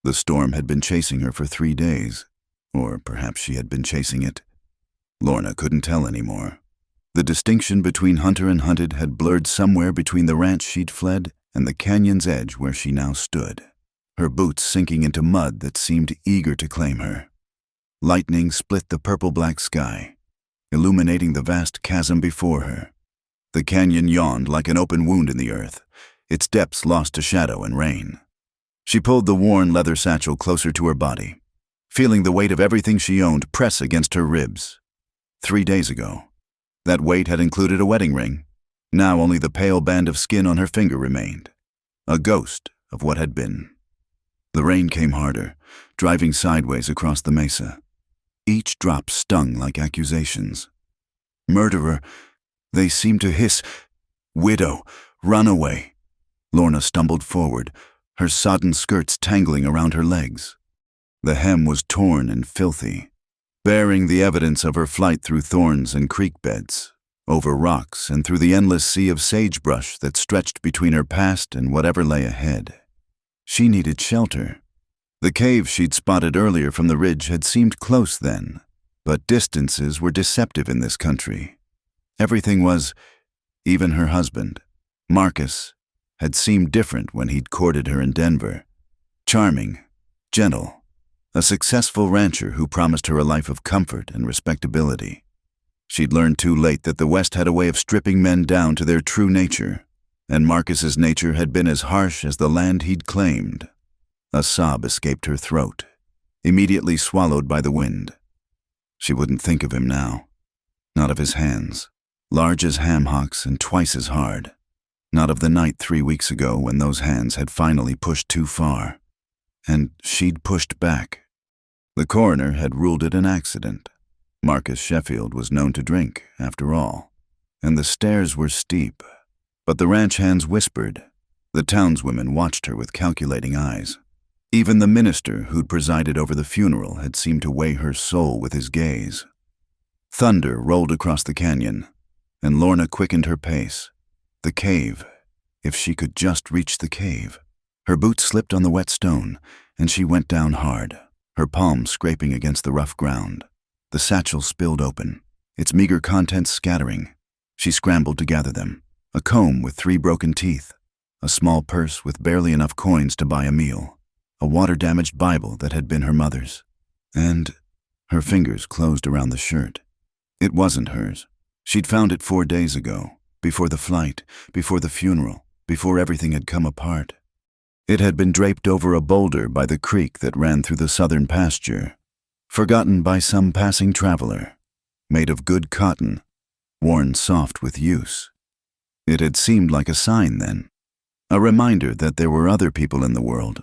The storm had been chasing her for 3 days, or perhaps she had been chasing it. Lorna couldn't tell anymore. The distinction between hunter and hunted had blurred somewhere between the ranch she'd fled and the canyon's edge where she now stood, her boots sinking into mud that seemed eager to claim her. Lightning split the purple-black sky, illuminating the vast chasm before her. The canyon yawned like an open wound in the earth, its depths lost to shadow and rain. She pulled the worn leather satchel closer to her body, feeling the weight of everything she owned press against her ribs. 3 days ago, that weight had included a wedding ring. Now only the pale band of skin on her finger remained, a ghost of what had been. The rain came harder, driving sideways across the mesa. Each drop stung like accusations. Murderer, they seemed to hiss. Widow, runaway. Lorna stumbled forward, her sodden skirts tangling around her legs. The hem was torn and filthy, bearing the evidence of her flight through thorns and creek beds, over rocks and through the endless sea of sagebrush that stretched between her past and whatever lay ahead. She needed shelter. The cave she'd spotted earlier from the ridge had seemed close then, but distances were deceptive in this country. Everything was, even her husband, Marcus, had seemed different when he'd courted her in Denver. Charming, gentle, a successful rancher who promised her a life of comfort and respectability. She'd learned too late that the West had a way of stripping men down to their true nature, and Marcus's nature had been as harsh as the land he'd claimed. A sob escaped her throat, immediately swallowed by the wind. She wouldn't think of him now. Not of his hands, large as ham hocks and twice as hard. Not of the night 3 weeks ago when those hands had finally pushed too far, and she'd pushed back. The coroner had ruled it an accident. Marcus Sheffield was known to drink, after all, and the stairs were steep. But the ranch hands whispered. The townswomen watched her with calculating eyes. Even the minister who'd presided over the funeral had seemed to weigh her soul with his gaze. Thunder rolled across the canyon, and Lorna quickened her pace. The cave. If she could just reach the cave. Her boots slipped on the wet stone, and she went down hard, her palms scraping against the rough ground. The satchel spilled open, its meager contents scattering. She scrambled to gather them. A comb with 3 broken teeth, a small purse with barely enough coins to buy a meal, a water-damaged Bible that had been her mother's, and her fingers closed around the shirt. It wasn't hers. She'd found it 4 days ago, before the flight, before the funeral, before everything had come apart. It had been draped over a boulder by the creek that ran through the southern pasture, forgotten by some passing traveler, made of good cotton, worn soft with use. It had seemed like a sign then, a reminder that there were other people in the world,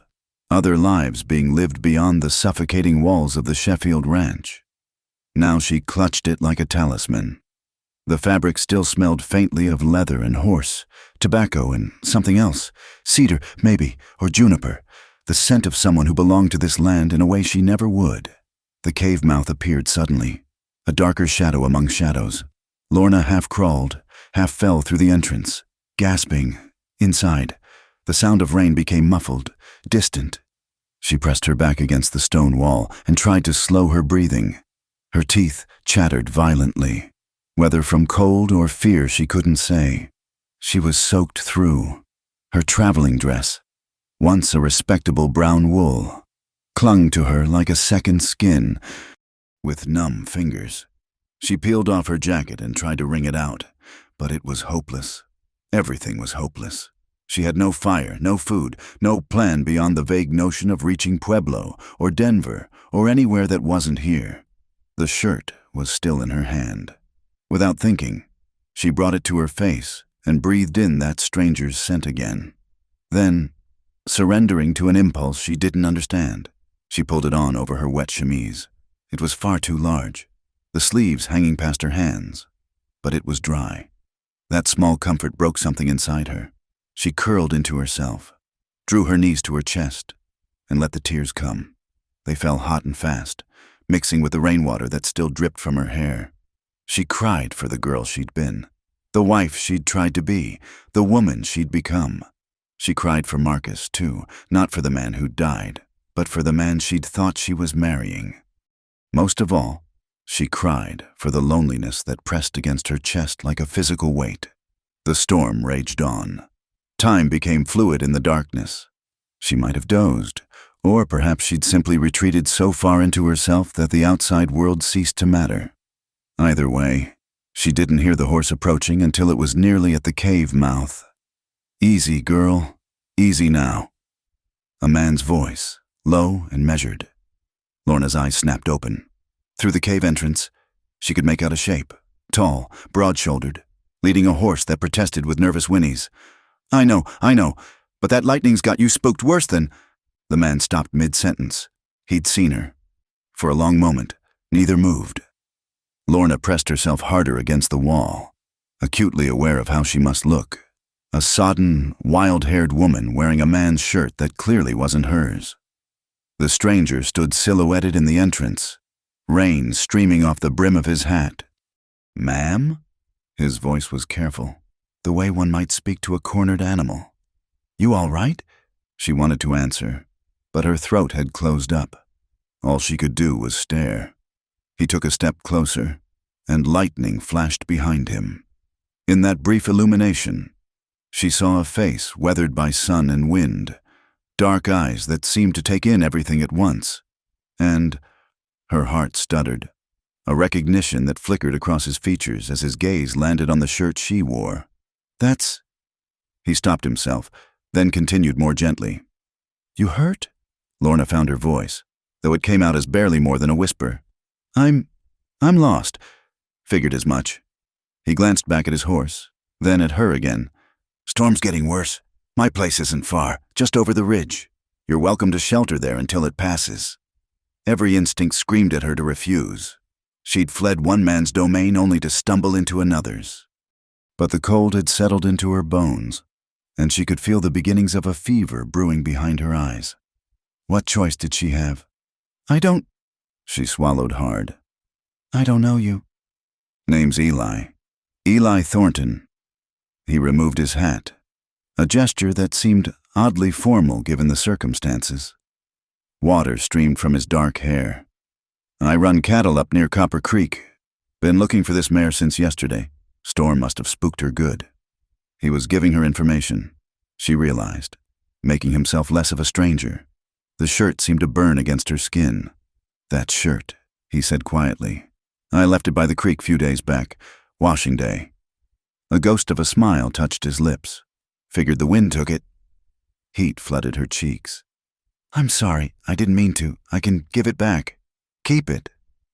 other lives being lived beyond the suffocating walls of the Sheffield ranch. Now she clutched it like a talisman. The fabric still smelled faintly of leather and horse, tobacco and something else, cedar, maybe, or juniper, the scent of someone who belonged to this land in a way she never would. The cave mouth appeared suddenly, a darker shadow among shadows. Lorna half crawled, half fell through the entrance, gasping. Inside, the sound of rain became muffled, distant. She pressed her back against the stone wall and tried to slow her breathing. Her teeth chattered violently. Whether from cold or fear she couldn't say. She was soaked through. Her traveling dress, once a respectable brown wool, clung to her like a second skin, with numb fingers. She peeled off her jacket and tried to wring it out, but it was hopeless. Everything was hopeless. She had no fire, no food, no plan beyond the vague notion of reaching Pueblo or Denver or anywhere that wasn't here. The shirt was still in her hand. Without thinking, she brought it to her face and breathed in that stranger's scent again. Then, surrendering to an impulse she didn't understand, she pulled it on over her wet chemise. It was far too large, the sleeves hanging past her hands, but it was dry. That small comfort broke something inside her. She curled into herself, drew her knees to her chest, and let the tears come. They fell hot and fast, mixing with the rainwater that still dripped from her hair. She cried for the girl she'd been, the wife she'd tried to be, the woman she'd become. She cried for Marcus, too, not for the man who'd died, but for the man she'd thought she was marrying. Most of all, she cried for the loneliness that pressed against her chest like a physical weight. The storm raged on. Time became fluid in the darkness. She might have dozed, or perhaps she'd simply retreated so far into herself that the outside world ceased to matter. Either way, she didn't hear the horse approaching until it was nearly at the cave mouth. "Easy, girl. Easy now." A man's voice, low and measured. Lorna's eyes snapped open. Through the cave entrance, she could make out a shape, tall, broad-shouldered, leading a horse that protested with nervous whinnies. I know, but that lightning's got you spooked worse than—" The man stopped mid-sentence. He'd seen her. For a long moment, neither moved. Lorna pressed herself harder against the wall, acutely aware of how she must look. A sodden, wild-haired woman wearing a man's shirt that clearly wasn't hers. The stranger stood silhouetted in the entrance, rain streaming off the brim of his hat. "Ma'am?" His voice was careful, the way one might speak to a cornered animal. "You all right?" She wanted to answer, but her throat had closed up. All she could do was stare. He took a step closer, and lightning flashed behind him. In that brief illumination, she saw a face weathered by sun and wind, dark eyes that seemed to take in everything at once, and her heart stuttered, a recognition that flickered across his features as his gaze landed on the shirt she wore. "That's—" He stopped himself, then continued more gently. "You hurt?" Lorna found her voice, though it came out as barely more than a whisper. I'm lost." Figured as much. He glanced back at his horse, then at her again. "Storm's getting worse. My place isn't far, just over the ridge. You're welcome to shelter there until it passes." Every instinct screamed at her to refuse. She'd fled one man's domain only to stumble into another's. But the cold had settled into her bones, and she could feel the beginnings of a fever brewing behind her eyes. What choice did she have? "I don't—" She swallowed hard. "I don't know you." "Name's Eli. Eli Thornton." He removed his hat, a gesture that seemed oddly formal given the circumstances. Water streamed from his dark hair. "I run cattle up near Copper Creek. Been looking for this mare since yesterday. Storm must have spooked her good." He was giving her information, she realized, making himself less of a stranger. The shirt seemed to burn against her skin. "That shirt," he said quietly. "I left it by the creek few days back, washing day." A ghost of a smile touched his lips. "Figured the wind took it." Heat flooded her cheeks. "I'm sorry, I didn't mean to. I can give it back." "Keep it."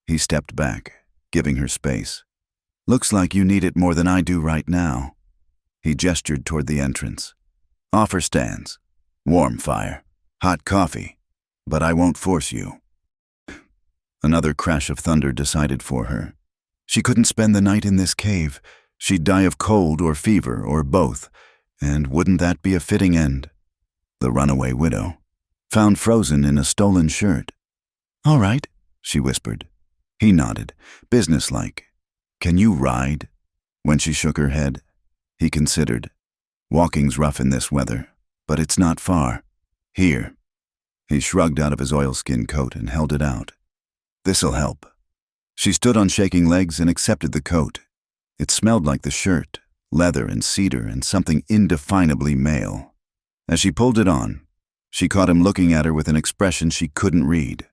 He stepped back, giving her space. "Looks like you need it more than I do right now." He gestured toward the entrance. "Offer stands, warm fire, hot coffee, but I won't force you." Another crash of thunder decided for her. She couldn't spend the night in this cave. She'd die of cold or fever or both, and wouldn't that be a fitting end? The runaway widow, found frozen in a stolen shirt. "All right," she whispered. He nodded, businesslike. "Can you ride?" When she shook her head, he considered. "Walking's rough in this weather, but it's not far. Here." He shrugged out of his oilskin coat and held it out. "This'll help." She stood on shaking legs and accepted the coat. It smelled like the shirt, leather and cedar and something indefinably male. As she pulled it on, she caught him looking at her with an expression she couldn't read.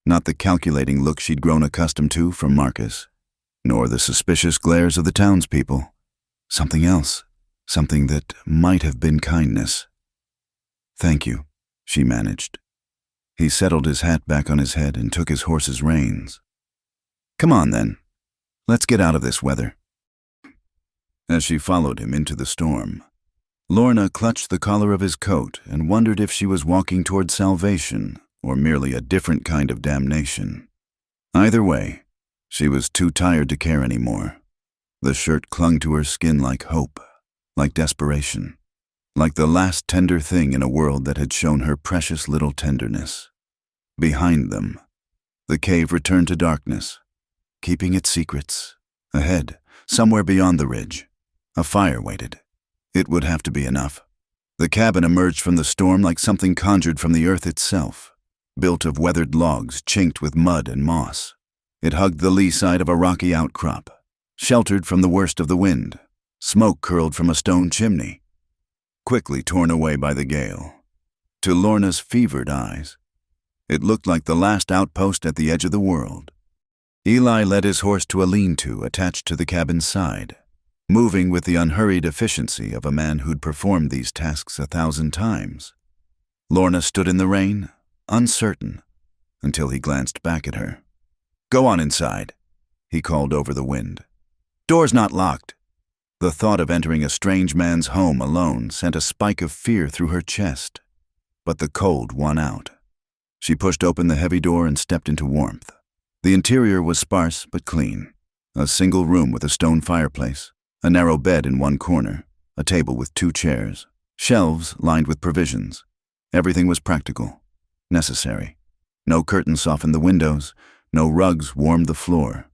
Not the calculating look she'd grown accustomed to from Marcus, nor the suspicious glares of the townspeople. Something else, something that might have been kindness. "Thank you," she managed. He settled his hat back on his head and took his horse's reins. "Come on, then. Let's get out of this weather." As she followed him into the storm, Lorna clutched the collar of his coat and wondered if she was walking toward salvation or merely a different kind of damnation. Either way, she was too tired to care anymore. The shirt clung to her skin like hope, like desperation, like the last tender thing in a world that had shown her precious little tenderness. Behind them, the cave returned to darkness, keeping its secrets. Ahead, somewhere beyond the ridge, a fire waited. It would have to be enough. The cabin emerged from the storm like something conjured from the earth itself. built of weathered logs chinked with mud and moss. It hugged the lee side of a rocky outcrop, sheltered from the worst of the wind. Smoke curled from a stone chimney, quickly torn away by the gale. To Lorna's fevered eyes, it looked like the last outpost at the edge of the world. Eli led his horse to a lean-to attached to the cabin's side, moving with the unhurried efficiency of a man who'd performed these tasks 1,000 times. Lorna stood in the rain, uncertain, until he glanced back at her. "Go on inside," he called over the wind. "Door's not locked." The thought of entering a strange man's home alone sent a spike of fear through her chest, but the cold won out. She pushed open the heavy door and stepped into warmth. The interior was sparse but clean. A single room with a stone fireplace, a narrow bed in one corner, a table with 2 chairs, shelves lined with provisions. Everything was practical, necessary. No curtains softened the windows, no rugs warmed the floor.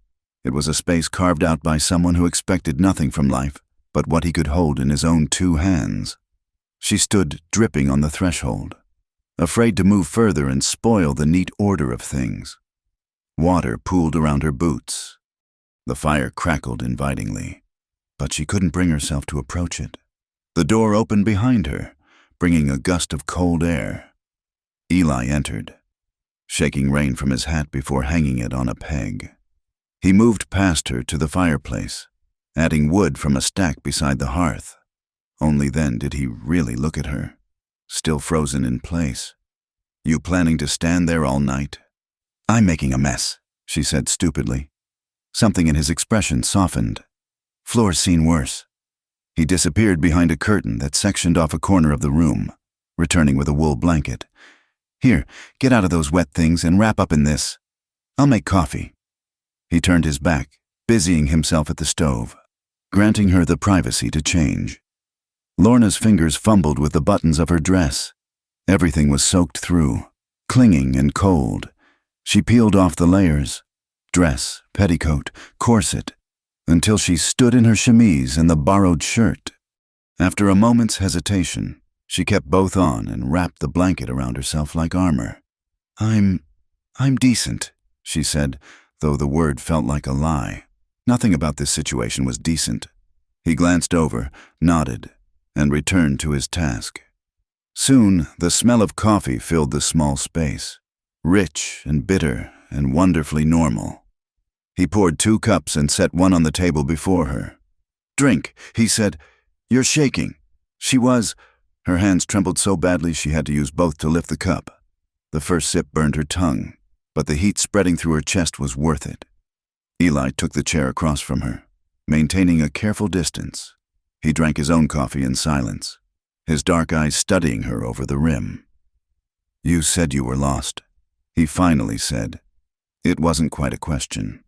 It was a space carved out by someone who expected nothing from life but what he could hold in his own 2 hands. She stood dripping on the threshold, afraid to move further and spoil the neat order of things. Water pooled around her boots. The fire crackled invitingly, but she couldn't bring herself to approach it. The door opened behind her, bringing a gust of cold air. Eli entered, shaking rain from his hat before hanging it on a peg. He moved past her to the fireplace, adding wood from a stack beside the hearth. Only then did he really look at her, still frozen in place. "You planning to stand there all night?" "I'm making a mess," she said stupidly. Something in his expression softened. "Floor's seen worse." He disappeared behind a curtain that sectioned off a corner of the room, returning with a wool blanket. "Here, get out of those wet things and wrap up in this. I'll make coffee." He turned his back, busying himself at the stove, granting her the privacy to change. Lorna's fingers fumbled with the buttons of her dress. Everything was soaked through, clinging and cold. She peeled off the layers, dress, petticoat, corset, until she stood in her chemise and the borrowed shirt. After a moment's hesitation, she kept both on and wrapped the blanket around herself like armor. I'm decent," she said, though the word felt like a lie. Nothing about this situation was decent. He glanced over, nodded, and returned to his task. Soon, the smell of coffee filled the small space, rich and bitter and wonderfully normal. He poured 2 cups and set one on the table before her. "Drink," he said. "You're shaking." She was. Her hands trembled so badly she had to use both to lift the cup. The first sip burned her tongue, but the heat spreading through her chest was worth it. Eli took the chair across from her, maintaining a careful distance. He drank his own coffee in silence, his dark eyes studying her over the rim. "You said you were lost," he finally said. It wasn't quite a question.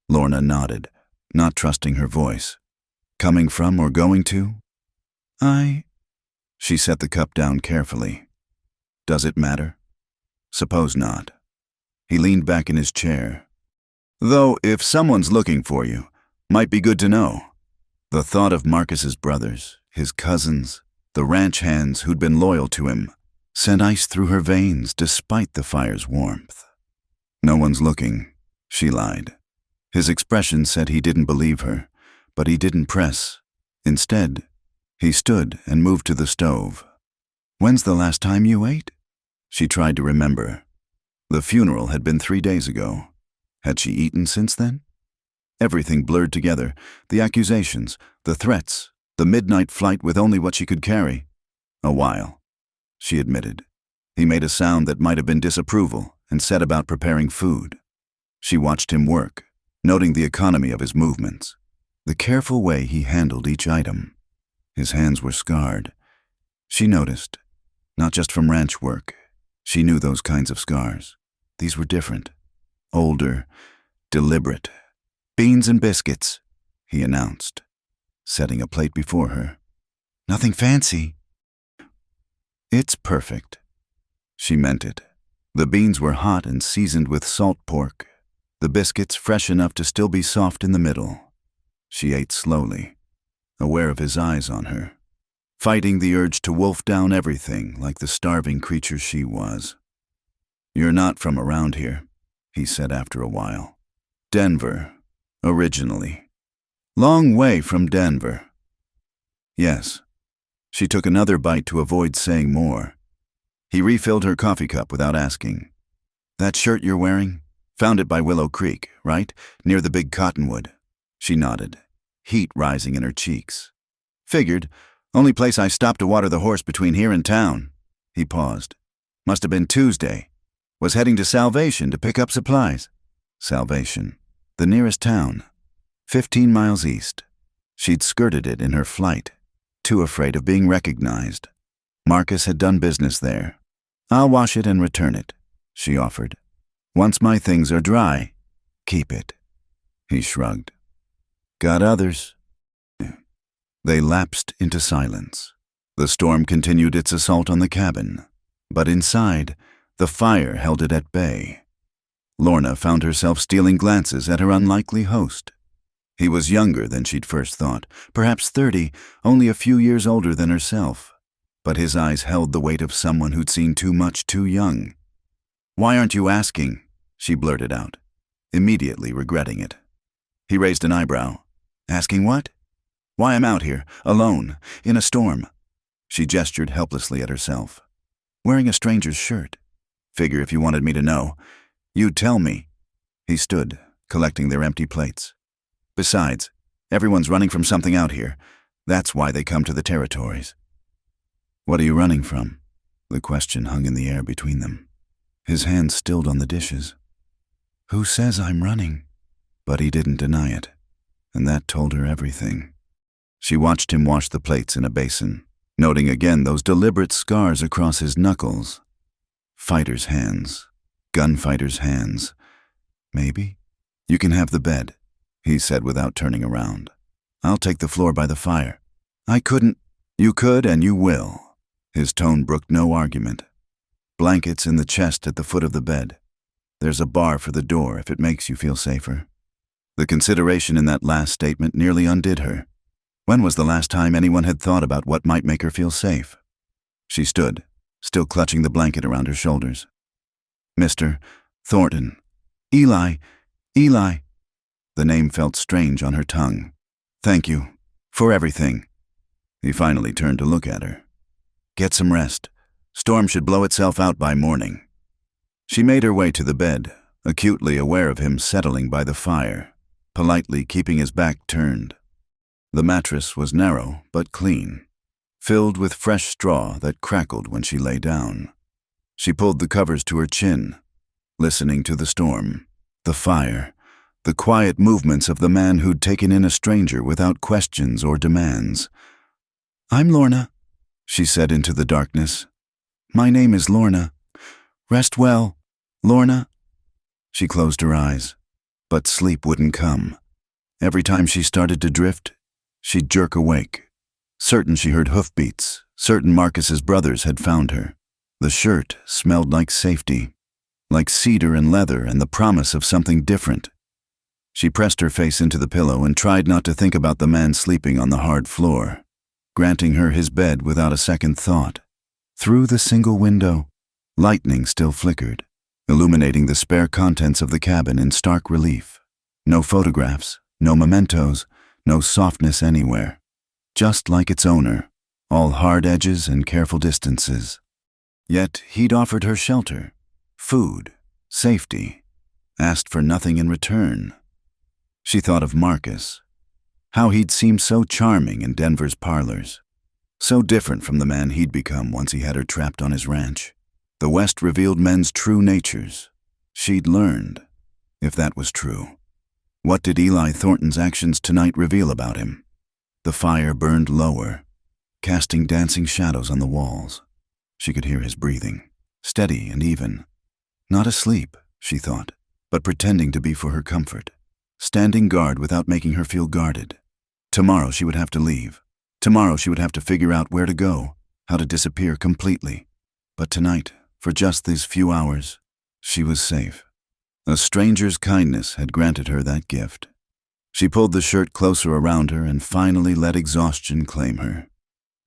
Lorna nodded, not trusting her voice. "Coming from or going to?" She set the cup down carefully. "Does it matter?" "Suppose not." He leaned back in his chair. "Though, if someone's looking for you, might be good to know." The thought of Marcus's brothers, his cousins, the ranch hands who'd been loyal to him, sent ice through her veins despite the fire's warmth. "No one's looking," she lied. His expression said he didn't believe her, but he didn't press. Instead, he stood and moved to the stove. "When's the last time you ate?" She tried to remember. The funeral had been 3 days ago. Had she eaten since then? Everything blurred together, the accusations, the threats, the midnight flight with only what she could carry. "A while," she admitted. He made a sound that might have been disapproval and set about preparing food. She watched him work, noting the economy of his movements, the careful way he handled each item. His hands were scarred. She noticed, not just from ranch work. She knew those kinds of scars. These were different, older, deliberate. "Beans and biscuits," he announced, setting a plate before her. "Nothing fancy." "It's perfect." She meant it. The beans were hot and seasoned with salt pork, the biscuits fresh enough to still be soft in the middle. She ate slowly, aware of his eyes on her, fighting the urge to wolf down everything like the starving creature she was. "You're not from around here," he said after a while. "Denver, originally. Long way from Denver." "Yes." She took another bite to avoid saying more. He refilled her coffee cup without asking. "That shirt you're wearing? Found it by Willow Creek, right? Near the big cottonwood." She nodded, heat rising in her cheeks. "Figured. Only place I stopped to water the horse between here and town." He paused. "Must have been Tuesday. Was heading to Salvation to pick up supplies." Salvation. The nearest town. 15 miles east. She'd skirted it in her flight, too afraid of being recognized. Marcus had done business there. "I'll wash it and return it," she offered. "Once my things are dry, keep it." He shrugged. "Got others." They lapsed into silence. The storm continued its assault on the cabin, but inside, the fire held it at bay. Lorna found herself stealing glances at her unlikely host. He was younger than she'd first thought, perhaps 30, only a few years older than herself. But his eyes held the weight of someone who'd seen too much too young. "Why aren't you asking?" she blurted out, immediately regretting it. He raised an eyebrow. "Asking what?" "Why I'm out here, alone, in a storm." She gestured helplessly at herself. "Wearing a stranger's shirt. Figure if you wanted me to know, you'd tell me." He stood, collecting their empty plates. "Besides, everyone's running from something out here. That's why they come to the territories." "What are you running from?" The question hung in the air between them. His hands stilled on the dishes. "Who says I'm running?" But he didn't deny it, and that told her everything. She watched him wash the plates in a basin, noting again those deliberate scars across his knuckles. Fighter's hands. Gunfighter's hands. "Maybe. You can have the bed," he said without turning around. "I'll take the floor by the fire." "I couldn't." "You could and you will." His tone brooked no argument. "Blankets in the chest at the foot of the bed. There's a bar for the door if it makes you feel safer." The consideration in that last statement nearly undid her. When was the last time anyone had thought about what might make her feel safe? She stood, still clutching the blanket around her shoulders. "Mr. Thornton. Eli. Eli." The name felt strange on her tongue. "Thank you. For everything." He finally turned to look at her. "Get some rest. Storm should blow itself out by morning." She made her way to the bed, acutely aware of him settling by the fire, politely keeping his back turned. The mattress was narrow but clean, filled with fresh straw that crackled when she lay down. She pulled the covers to her chin, listening to the storm, the fire, the quiet movements of the man who'd taken in a stranger without questions or demands. "I'm Lorna," she said into the darkness. "My name is Lorna. Rest well, Lorna." She closed her eyes, but sleep wouldn't come. Every time she started to drift, she'd jerk awake, certain she heard hoofbeats, certain Marcus's brothers had found her. The shirt smelled like safety, like cedar and leather and the promise of something different. She pressed her face into the pillow and tried not to think about the man sleeping on the hard floor, granting her his bed without a second thought. Through the single window, lightning still flickered, illuminating the spare contents of the cabin in stark relief. No photographs, no mementos, no softness anywhere. Just like its owner, all hard edges and careful distances. Yet he'd offered her shelter, food, safety, asked for nothing in return. She thought of Marcus, how he'd seemed so charming in Denver's parlors, so different from the man he'd become once he had her trapped on his ranch. The West revealed men's true natures. She'd learned, if that was true. What did Eli Thornton's actions tonight reveal about him? The fire burned lower, casting dancing shadows on the walls. She could hear his breathing, steady and even. Not asleep, she thought, but pretending to be for her comfort, standing guard without making her feel guarded. Tomorrow she would have to leave. Tomorrow she would have to figure out where to go, how to disappear completely. But tonight, for just these few hours, she was safe. A stranger's kindness had granted her that gift. She pulled the shirt closer around her and finally let exhaustion claim her.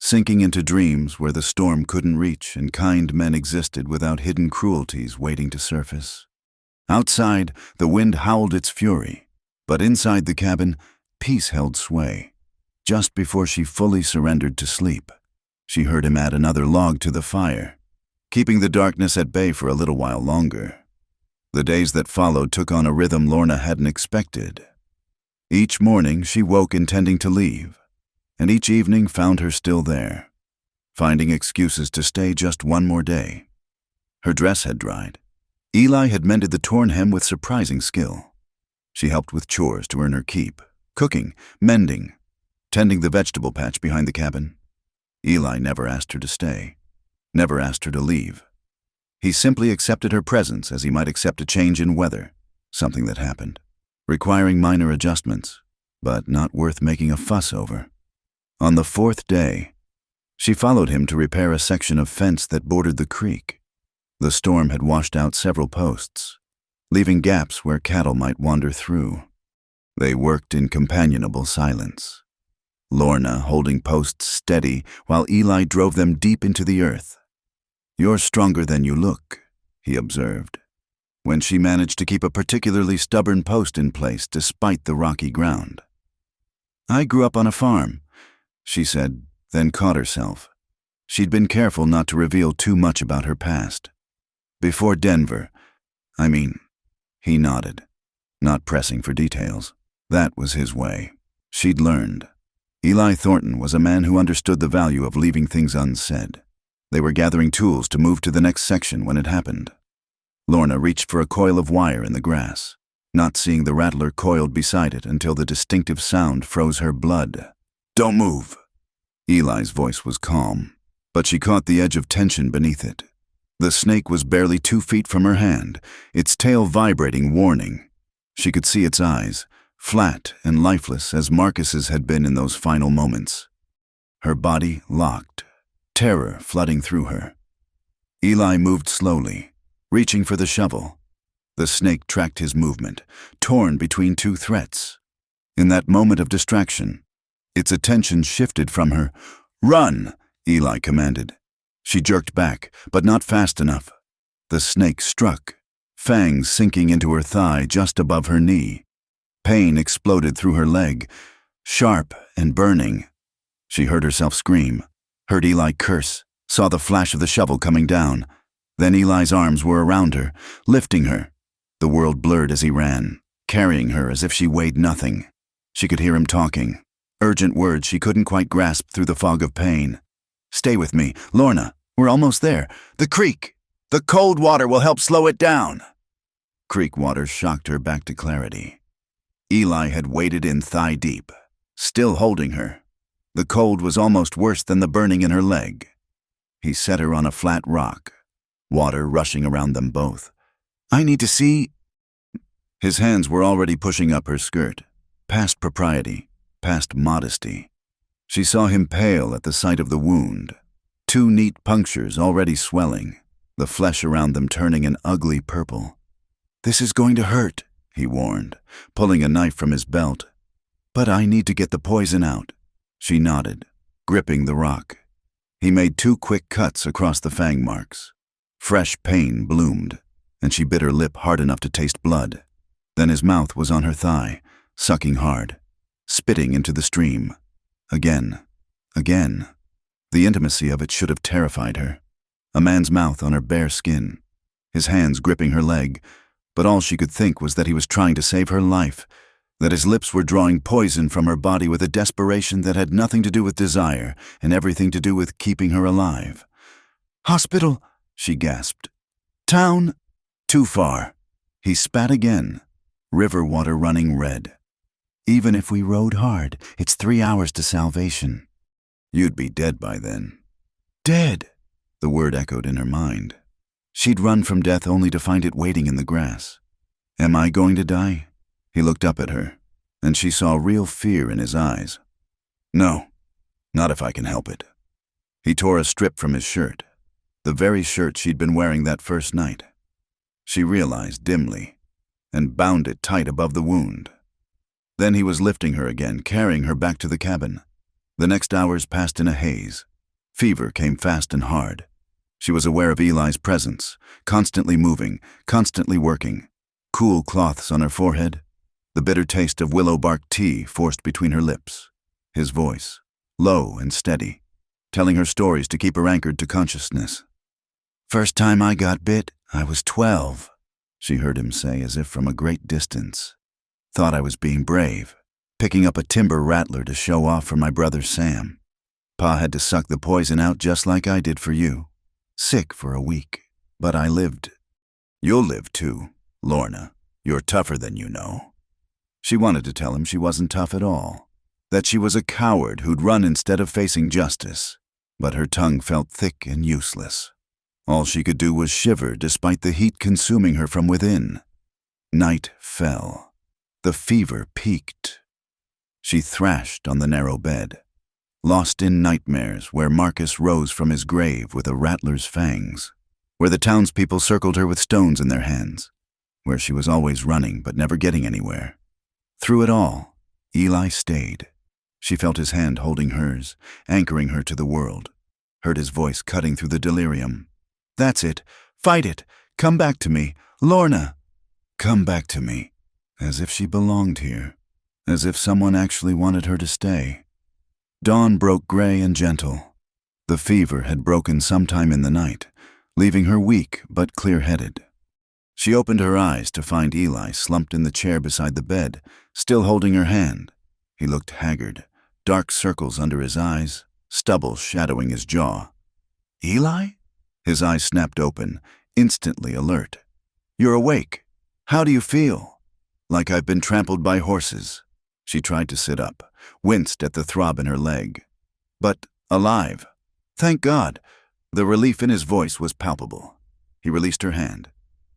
sinking into dreams where the storm couldn't reach and kind men existed without hidden cruelties waiting to surface. Outside, the wind howled its fury, but inside the cabin, peace held sway. Just before she fully surrendered to sleep, she heard him add another log to the fire, keeping the darkness at bay for a little while longer. The days that followed took on a rhythm Lorna hadn't expected. Each morning she woke intending to leave, and each evening found her still there, finding excuses to stay just one more day. Her dress had dried. Eli had mended the torn hem with surprising skill. She helped with chores to earn her keep, cooking, mending, tending the vegetable patch behind the cabin. Eli never asked her to stay, never asked her to leave. He simply accepted her presence as he might accept a change in weather, something that happened, requiring minor adjustments, but not worth making a fuss over. On the fourth day, she followed him to repair a section of fence that bordered the creek. The storm had washed out several posts, leaving gaps where cattle might wander through. They worked in companionable silence, Lorna holding posts steady while Eli drove them deep into the earth. "You're stronger than you look," he observed, when she managed to keep a particularly stubborn post in place despite the rocky ground. "I grew up on a farm," she said, then caught herself. She'd been careful not to reveal too much about her past. "Before Denver, he nodded, not pressing for details. That was his way. She'd learned. Eli Thornton was a man who understood the value of leaving things unsaid. They were gathering tools to move to the next section when it happened. Lorna reached for a coil of wire in the grass, not seeing the rattler coiled beside it until the distinctive sound froze her blood. "Don't move." Eli's voice was calm, but she caught the edge of tension beneath it. The snake was barely 2 feet from her hand, its tail vibrating warning. She could see its eyes, flat and lifeless as Marcus's had been in those final moments. Her body locked, terror flooding through her. Eli moved slowly, reaching for the shovel. The snake tracked his movement, torn between two threats. In that moment of distraction, its attention shifted from her. "Run!" Eli commanded. She jerked back, but not fast enough. The snake struck, fangs sinking into her thigh just above her knee. Pain exploded through her leg, sharp and burning. She heard herself scream, heard Eli curse, saw the flash of the shovel coming down. Then Eli's arms were around her, lifting her. The world blurred as he ran, carrying her as if she weighed nothing. She could hear him talking, urgent words she couldn't quite grasp through the fog of pain. "Stay with me, Lorna. We're almost there. The creek. The cold water will help slow it down." Creek water shocked her back to clarity. Eli had waded in thigh deep, still holding her. The cold was almost worse than the burning in her leg. He set her on a flat rock, water rushing around them both. "I need to see—" His hands were already pushing up her skirt, past propriety, past modesty. She saw him pale at the sight of the wound, 2 neat punctures already swelling, the flesh around them turning an ugly purple. "This is going to hurt," he warned, pulling a knife from his belt. "But I need to get the poison out." She nodded, gripping the rock. He made 2 quick cuts across the fang marks. Fresh pain bloomed, and she bit her lip hard enough to taste blood. Then his mouth was on her thigh, sucking hard, spitting into the stream. Again. The intimacy of it should have terrified her. A man's mouth on her bare skin, his hands gripping her leg, but all she could think was that he was trying to save her life, that his lips were drawing poison from her body with a desperation that had nothing to do with desire and everything to do with keeping her alive. "Hospital," she gasped. "Town." "Too far." He spat again, river water running red. "Even if we rode hard, it's 3 hours to salvation." "You'd be dead by then." "Dead," the word echoed in her mind. She'd run from death only to find it waiting in the grass. "Am I going to die?" He looked up at her, and she saw real fear in his eyes. "No, not if I can help it." He tore a strip from his shirt, the very shirt she'd been wearing that first night. She realized dimly, and bound it tight above the wound. Then he was lifting her again, carrying her back to the cabin. The next hours passed in a haze, Fever came fast and hard. She was aware of Eli's presence, constantly moving, constantly working. Cool cloths on her forehead, the bitter taste of willow bark tea forced between her lips. His voice, low and steady, telling her stories to keep her anchored to consciousness. "First time I got bit, I was 12, she heard him say as if from a great distance. Thought I was being brave, picking up a timber rattler to show off for my brother Sam. Pa had to suck the poison out just like I did for you. Sick for a week, but I lived. You'll live too, Lorna. You're tougher than you know." She wanted to tell him she wasn't tough at all, that she was a coward who'd run instead of facing justice, but her tongue felt thick and useless. All she could do was shiver despite the heat consuming her from within. Night fell. The fever peaked. She thrashed on the narrow bed, lost in nightmares where Marcus rose from his grave with a rattler's fangs, where the townspeople circled her with stones in their hands, where she was always running but never getting anywhere. Through it all, Eli stayed. She felt his hand holding hers, anchoring her to the world, heard his voice cutting through the delirium. "That's it. Fight it. Come back to me. Lorna. Come back to me." As if she belonged here, as if someone actually wanted her to stay. Dawn broke gray and gentle. The fever had broken sometime in the night, leaving her weak but clear-headed. She opened her eyes to find Eli slumped in the chair beside the bed, still holding her hand. He looked haggard, dark circles under his eyes, stubble shadowing his jaw. "Eli?" His eyes snapped open, instantly alert. "You're awake. How do you feel?" "Like I've been trampled by horses." She tried to sit up, winced at the throb in her leg. "But alive. Thank God." The relief in his voice was palpable. He released her hand,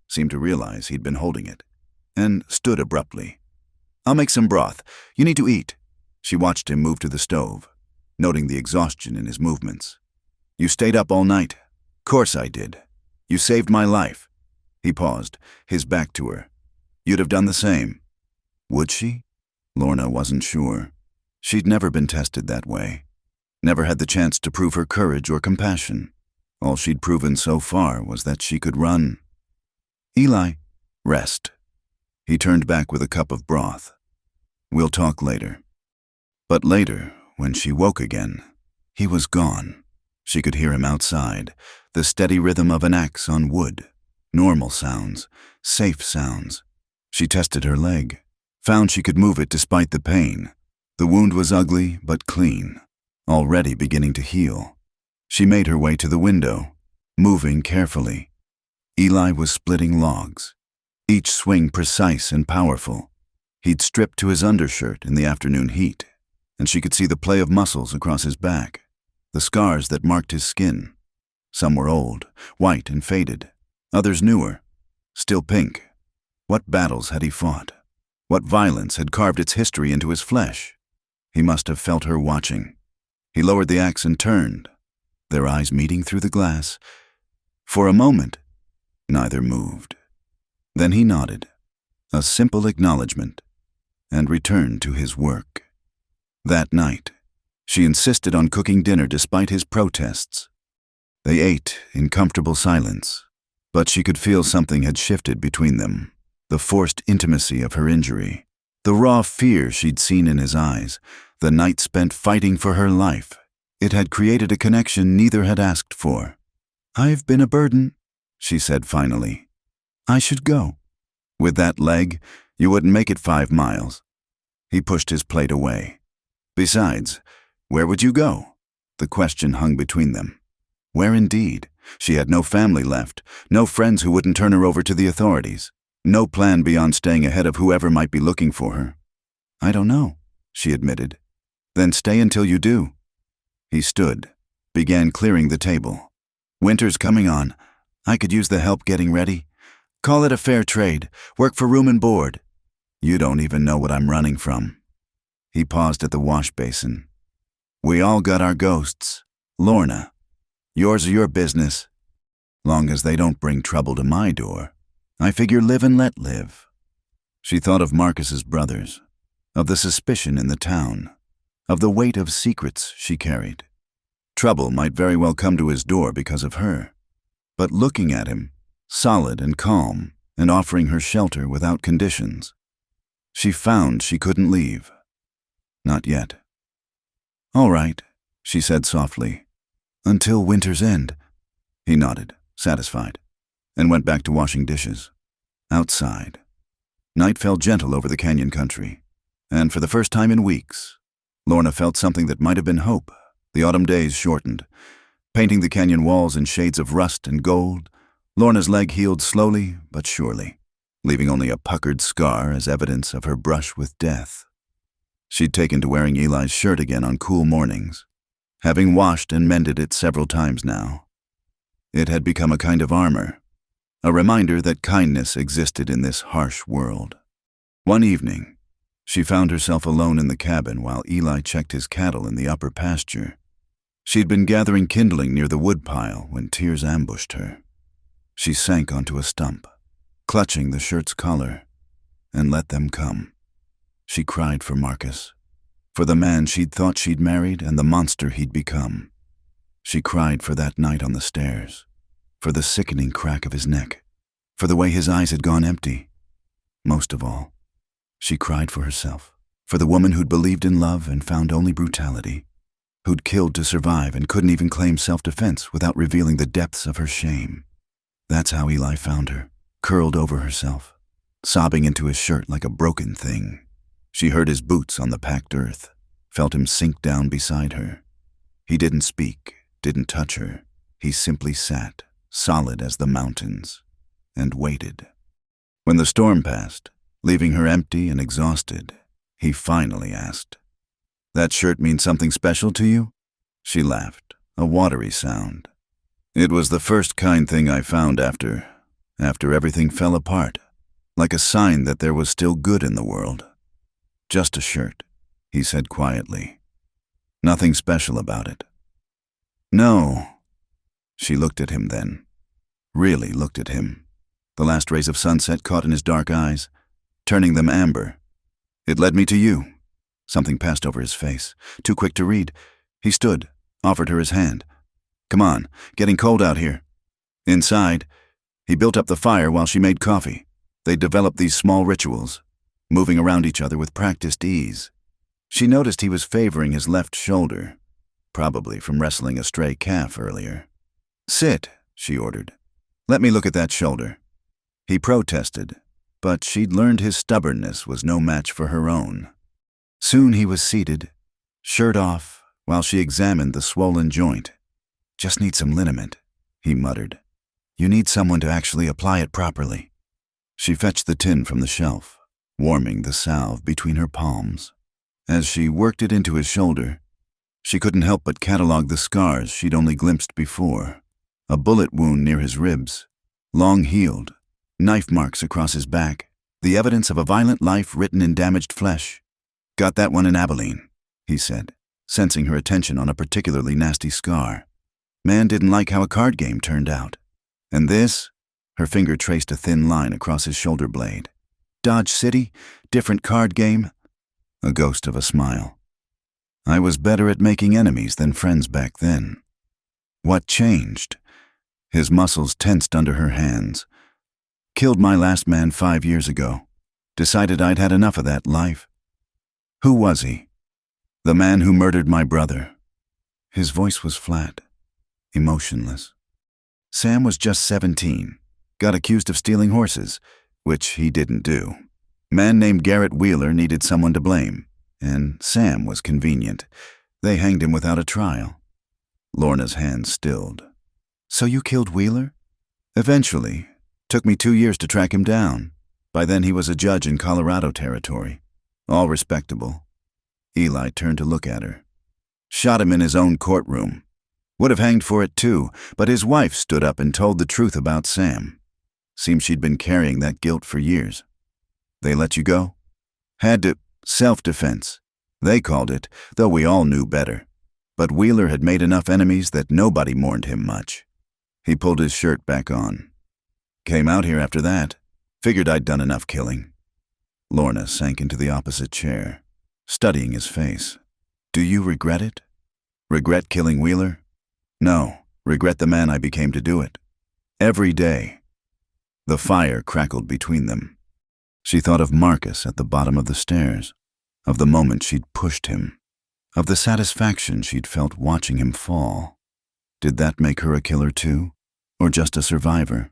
seemed to realize he'd been holding it, and stood abruptly. "I'll make some broth. You need to eat." She watched him move to the stove, noting the exhaustion in his movements. "You stayed up all night." "Course I did. You saved my life." He paused, his back to her. "You'd have done the same." Would she? Lorna wasn't sure. She'd never been tested that way. Never had the chance to prove her courage or compassion. All she'd proven so far was that she could run. "Eli, rest." He turned back with a cup of broth. "We'll talk later." But later, when she woke again, he was gone. She could hear him outside, the steady rhythm of an axe on wood. Normal sounds, safe sounds. She tested her leg, found she could move it despite the pain. The wound was ugly but clean, already beginning to heal. She made her way to the window, moving carefully. Eli was splitting logs, each swing precise and powerful. He'd stripped to his undershirt in the afternoon heat, and she could see the play of muscles across his back, the scars that marked his skin. Some were old, white and faded, others newer, still pink. What battles had he fought? What violence had carved its history into his flesh? He must have felt her watching. He lowered the axe and turned, their eyes meeting through the glass. For a moment, neither moved. Then he nodded, a simple acknowledgement, and returned to his work. That night, she insisted on cooking dinner despite his protests. They ate in comfortable silence, but she could feel something had shifted between them. The forced intimacy of her injury, the raw fear she'd seen in his eyes, the night spent fighting for her life. It had created a connection neither had asked for. "I've been a burden," she said finally. "I should go." "With that leg, you wouldn't make it 5 miles. He pushed his plate away. "Besides, where would you go?" The question hung between them. Where indeed? She had no family left, no friends who wouldn't turn her over to the authorities. No plan beyond staying ahead of whoever might be looking for her. "I don't know," she admitted. "Then stay until you do." He stood, began clearing the table. "Winter's coming on. I could use the help getting ready. Call it a fair trade. Work for room and board." "You don't even know what I'm running from." He paused at the wash basin. "We all got our ghosts. Lorna, yours are your business. Long as they don't bring trouble to my door, I figure live and let live." She thought of Marcus's brothers, of the suspicion in the town, of the weight of secrets she carried. Trouble might very well come to his door because of her. But looking at him, solid and calm, and offering her shelter without conditions, she found she couldn't leave. Not yet. "All right," she said softly. "Until winter's end." He nodded, satisfied, and went back to washing dishes. Outside, night fell gentle over the canyon country, and for the first time in weeks, Lorna felt something that might have been hope. The autumn days shortened. Painting the canyon walls in shades of rust and gold, Lorna's leg healed slowly but surely, leaving only a puckered scar as evidence of her brush with death. She'd taken to wearing Eli's shirt again on cool mornings, having washed and mended it several times now. It had become a kind of armor, a reminder that kindness existed in this harsh world. One evening, she found herself alone in the cabin while Eli checked his cattle in the upper pasture. She'd been gathering kindling near the woodpile when tears ambushed her. She sank onto a stump, clutching the shirt's collar, and let them come. She cried for Marcus, for the man she'd thought she'd married and the monster he'd become. She cried for that night on the stairs, for the sickening crack of his neck, for the way his eyes had gone empty. Most of all, she cried for herself, for the woman who'd believed in love and found only brutality, who'd killed to survive and couldn't even claim self-defense without revealing the depths of her shame. That's how Eli found her, curled over herself, sobbing into his shirt like a broken thing. She heard his boots on the packed earth, felt him sink down beside her. He didn't speak, didn't touch her. He simply sat, solid as the mountains, and waited. When the storm passed, leaving her empty and exhausted, he finally asked, "That shirt means something special to you?" She laughed, a watery sound. "It was the first kind thing I found after everything fell apart, like a sign that there was still good in the world. Just a shirt," he said quietly. "Nothing special about it." "No." She looked at him then, really looked at him. The last rays of sunset caught in his dark eyes, turning them amber. "It led me to you." Something passed over his face, too quick to read. He stood, offered her his hand. "Come on, getting cold out here." Inside, he built up the fire while she made coffee. They developed these small rituals, moving around each other with practiced ease. She noticed he was favoring his left shoulder, probably from wrestling a stray calf earlier. "Sit," she ordered. "Let me look at that shoulder." He protested, but she'd learned his stubbornness was no match for her own. Soon he was seated, shirt off, while she examined the swollen joint. "Just need some liniment," he muttered. "You need someone to actually apply it properly." She fetched the tin from the shelf, warming the salve between her palms. As she worked it into his shoulder, she couldn't help but catalog the scars she'd only glimpsed before. A bullet wound near his ribs, long healed, knife marks across his back, the evidence of a violent life written in damaged flesh. "Got that one in Abilene," he said, sensing her attention on a particularly nasty scar. Man didn't like how a card game turned out. "And this?" Her finger traced a thin line across his shoulder blade. "Dodge City? Different card game?" A ghost of a smile. "I was better at making enemies than friends back then." "What changed?" His muscles tensed under her hands. "Killed my last man 5 years ago. Decided I'd had enough of that life." "Who was he?" "The man who murdered my brother." His voice was flat, emotionless. "Sam was just 17. Got accused of stealing horses, which he didn't do. Man named Garrett Wheeler needed someone to blame, and Sam was convenient. They hanged him without a trial." Lorna's hand stilled. "So you killed Wheeler?" "Eventually. Took me 2 years to track him down. By then he was a judge in Colorado territory. All respectable." Eli turned to look at her. "Shot him in his own courtroom. Would have hanged for it too, but his wife stood up and told the truth about Sam. Seems she'd been carrying that guilt for years." "They let you go?" "Had to. Self-defense. They called it, though we all knew better. But Wheeler had made enough enemies that nobody mourned him much." He pulled his shirt back on. "Came out here after that. Figured I'd done enough killing." Lorna sank into the opposite chair, studying his face. "Do you regret it? Regret killing Wheeler?" No, regret the man I became to do it. Every day. The fire crackled between them. She thought of Marcus at the bottom of the stairs, of the moment she'd pushed him, of the satisfaction she'd felt watching him fall. Did that make her a killer too, or just a survivor?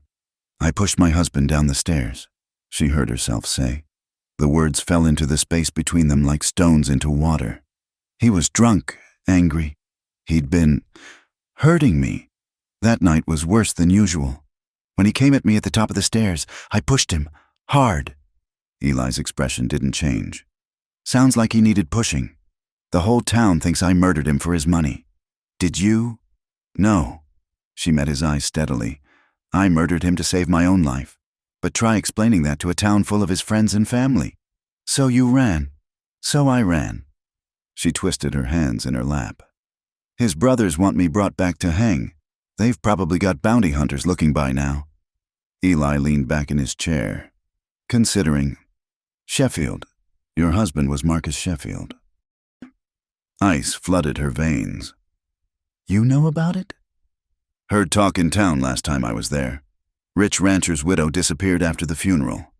I pushed my husband down the stairs, she heard herself say. The words fell into the space between them like stones into water. He was drunk, angry. He'd been hurting me. That night was worse than usual. When he came at me at the top of the stairs, I pushed him, hard. Eli's expression didn't change. Sounds like he needed pushing. The whole town thinks I murdered him for his money. Did you? No. She met his eyes steadily. I murdered him to save my own life. But try explaining that to a town full of his friends and family. So you ran. So I ran. She twisted her hands in her lap. His brothers want me brought back to hang. They've probably got bounty hunters looking by now. Eli leaned back in his chair, considering. Sheffield. Your husband was Marcus Sheffield. Ice flooded her veins. You know about it? Heard talk in town last time I was there. Rich rancher's widow disappeared after the funeral.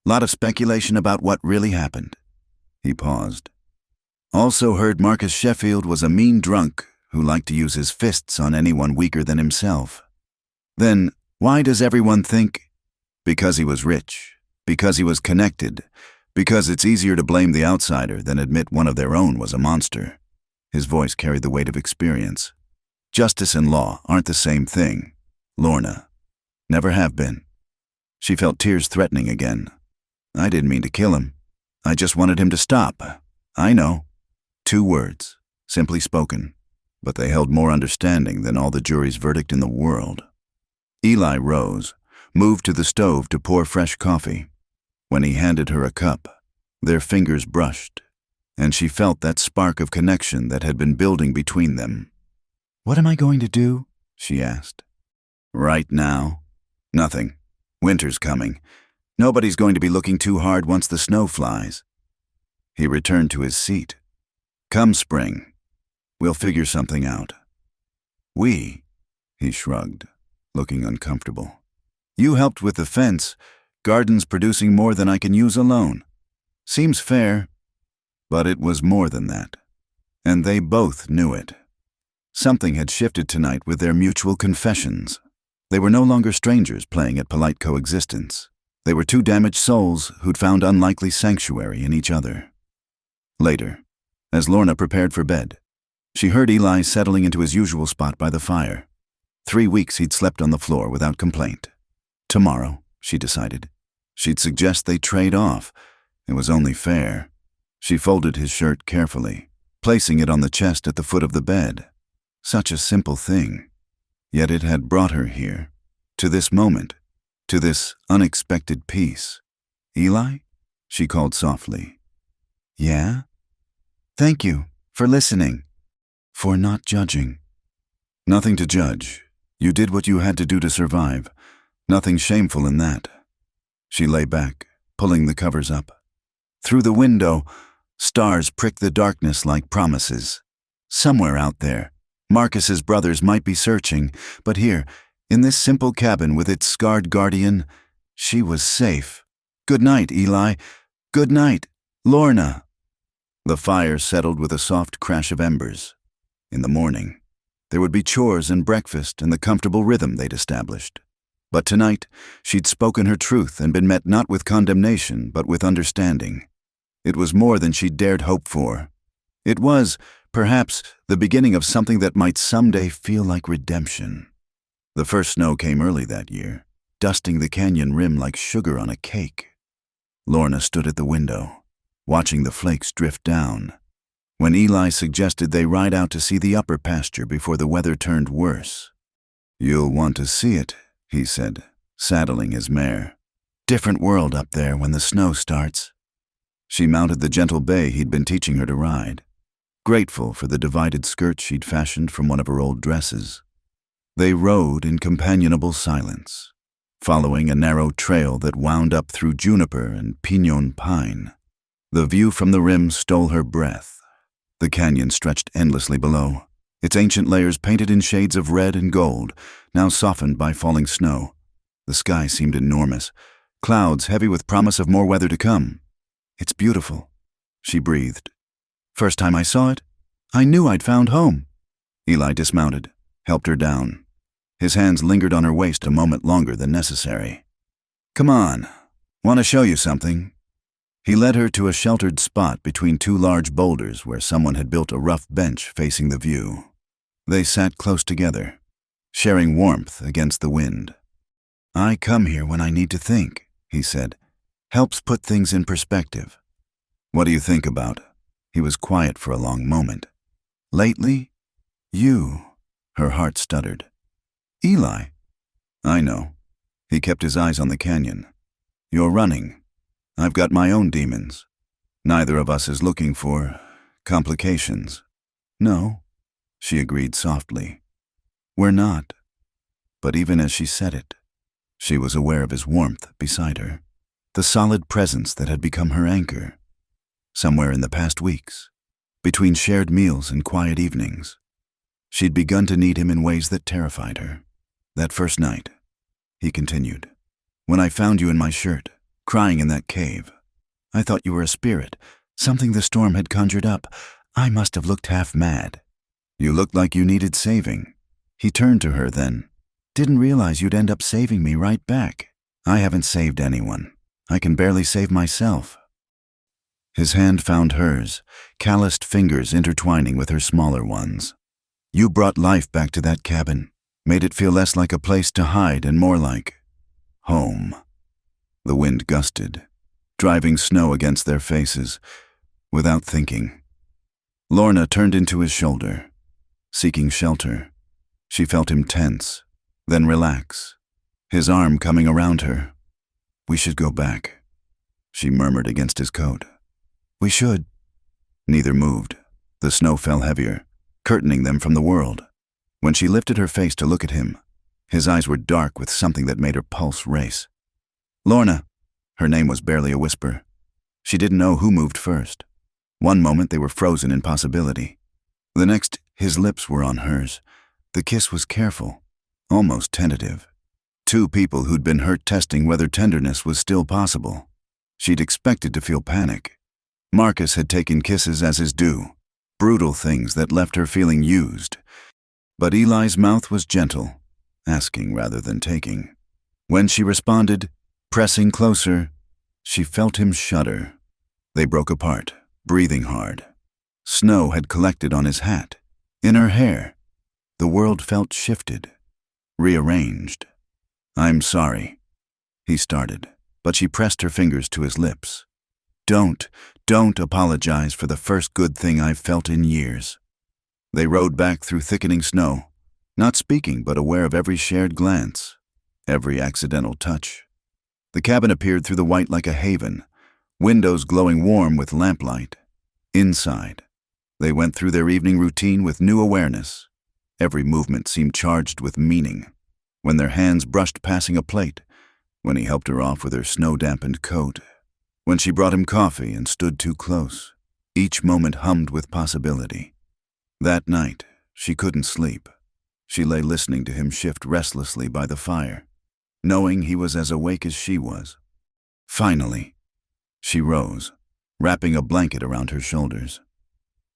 Lot of speculation about what really happened. He paused. Also heard Marcus Sheffield was a mean drunk who liked to use his fists on anyone weaker than himself. Then, why does everyone think? Because he was rich, because he was connected, because it's easier to blame the outsider than admit one of their own was a monster. His voice carried the weight of experience. Justice and law aren't the same thing, Lorna. Never have been. She felt tears threatening again. I didn't mean to kill him. I just wanted him to stop. I know. 2 words, simply spoken, but they held more understanding than all the jury's verdict in the world. Eli rose, moved to the stove to pour fresh coffee. When he handed her a cup, their fingers brushed, and she felt that spark of connection that had been building between them. What am I going to do? She asked. Right now? Nothing. Winter's coming. Nobody's going to be looking too hard once the snow flies. He returned to his seat. Come spring, we'll figure something out. We? He shrugged, looking uncomfortable. You helped with the fence. Garden's producing more than I can use alone. Seems fair. But it was more than that. And they both knew it. Something had shifted tonight with their mutual confessions. They were no longer strangers playing at polite coexistence. They were 2 damaged souls who'd found unlikely sanctuary in each other. Later, as Lorna prepared for bed, she heard Eli settling into his usual spot by the fire. 3 weeks he'd slept on the floor without complaint. Tomorrow, she decided, she'd suggest they trade off. It was only fair. She folded his shirt carefully, placing it on the chest at the foot of the bed. Such a simple thing. Yet it had brought her here, to this moment, to this unexpected peace. Eli? She called softly. Yeah? Thank you for listening, for not judging. Nothing to judge. You did what you had to do to survive. Nothing shameful in that. She lay back, pulling the covers up. Through the window, stars pricked the darkness like promises. Somewhere out there, Marcus's brothers might be searching, but here, in this simple cabin with its scarred guardian, she was safe. Good night, Eli. Good night, Lorna. The fire settled with a soft crash of embers. In the morning, there would be chores and breakfast and the comfortable rhythm they'd established. But tonight, she'd spoken her truth and been met not with condemnation, but with understanding. It was more than she'd dared hope for. It was, perhaps, the beginning of something that might someday feel like redemption. The first snow came early that year, dusting the canyon rim like sugar on a cake. Lorna stood at the window, watching the flakes drift down. When Eli suggested they ride out to see the upper pasture before the weather turned worse. You'll want to see it, he said, saddling his mare. Different world up there when the snow starts. She mounted the gentle bay he'd been teaching her to ride, grateful for the divided skirt she'd fashioned from one of her old dresses. They rode in companionable silence, following a narrow trail that wound up through juniper and pinon pine. The view from the rim stole her breath. The canyon stretched endlessly below, its ancient layers painted in shades of red and gold, now softened by falling snow. The sky seemed enormous, clouds heavy with promise of more weather to come. "It's beautiful," she breathed. "First time I saw it, I knew I'd found home." Eli dismounted, helped her down. His hands lingered on her waist a moment longer than necessary. "Come on, want to show you something." He led her to a sheltered spot between two large boulders where someone had built a rough bench facing the view. They sat close together, sharing warmth against the wind. "I come here when I need to think," he said. "Helps put things in perspective." "What do you think about?" He was quiet for a long moment. "Lately? You." Her heart stuttered. "Eli." "I know." He kept his eyes on the canyon. "You're running. I've got my own demons. Neither of us is looking for complications." "No," she agreed softly. "We're not." But even as she said it, she was aware of his warmth beside her, the solid presence that had become her anchor. Somewhere in the past weeks, between shared meals and quiet evenings, she'd begun to need him in ways that terrified her. "That first night," he continued, "when I found you in my shirt, crying in that cave, I thought you were a spirit, something the storm had conjured up. I must have looked half mad. You looked like you needed saving." He turned to her then. "Didn't realize you'd end up saving me right back. I haven't saved anyone. I can barely save myself." His hand found hers, calloused fingers intertwining with her smaller ones. "You brought life back to that cabin, made it feel less like a place to hide and more like home." The wind gusted, driving snow against their faces. Without thinking, Lorna turned into his shoulder, seeking shelter. She felt him tense, then relax, his arm coming around her. "We should go back," she murmured against his coat. "We should." Neither moved. The snow fell heavier, curtaining them from the world. When she lifted her face to look at him, his eyes were dark with something that made her pulse race. "Lorna." Her name was barely a whisper. She didn't know who moved first. One moment they were frozen in possibility. The next, his lips were on hers. The kiss was careful, almost tentative. Two people who'd been hurt testing whether tenderness was still possible. She'd expected to feel panic. Marcus had taken kisses as his due, brutal things that left her feeling used. But Eli's mouth was gentle, asking rather than taking. When she responded, pressing closer, she felt him shudder. They broke apart, breathing hard. Snow had collected on his hat, in her hair. The world felt shifted, rearranged. "I'm sorry," he started, but she pressed her fingers to his lips. Don't apologize for the first good thing I've felt in years." They rode back through thickening snow, not speaking but aware of every shared glance, every accidental touch. The cabin appeared through the white like a haven, windows glowing warm with lamplight. Inside, they went through their evening routine with new awareness. Every movement seemed charged with meaning. When their hands brushed passing a plate, when he helped her off with her snow-dampened coat, when she brought him coffee and stood too close, each moment hummed with possibility. That night, she couldn't sleep. She lay listening to him shift restlessly by the fire, knowing he was as awake as she was. Finally, she rose, wrapping a blanket around her shoulders.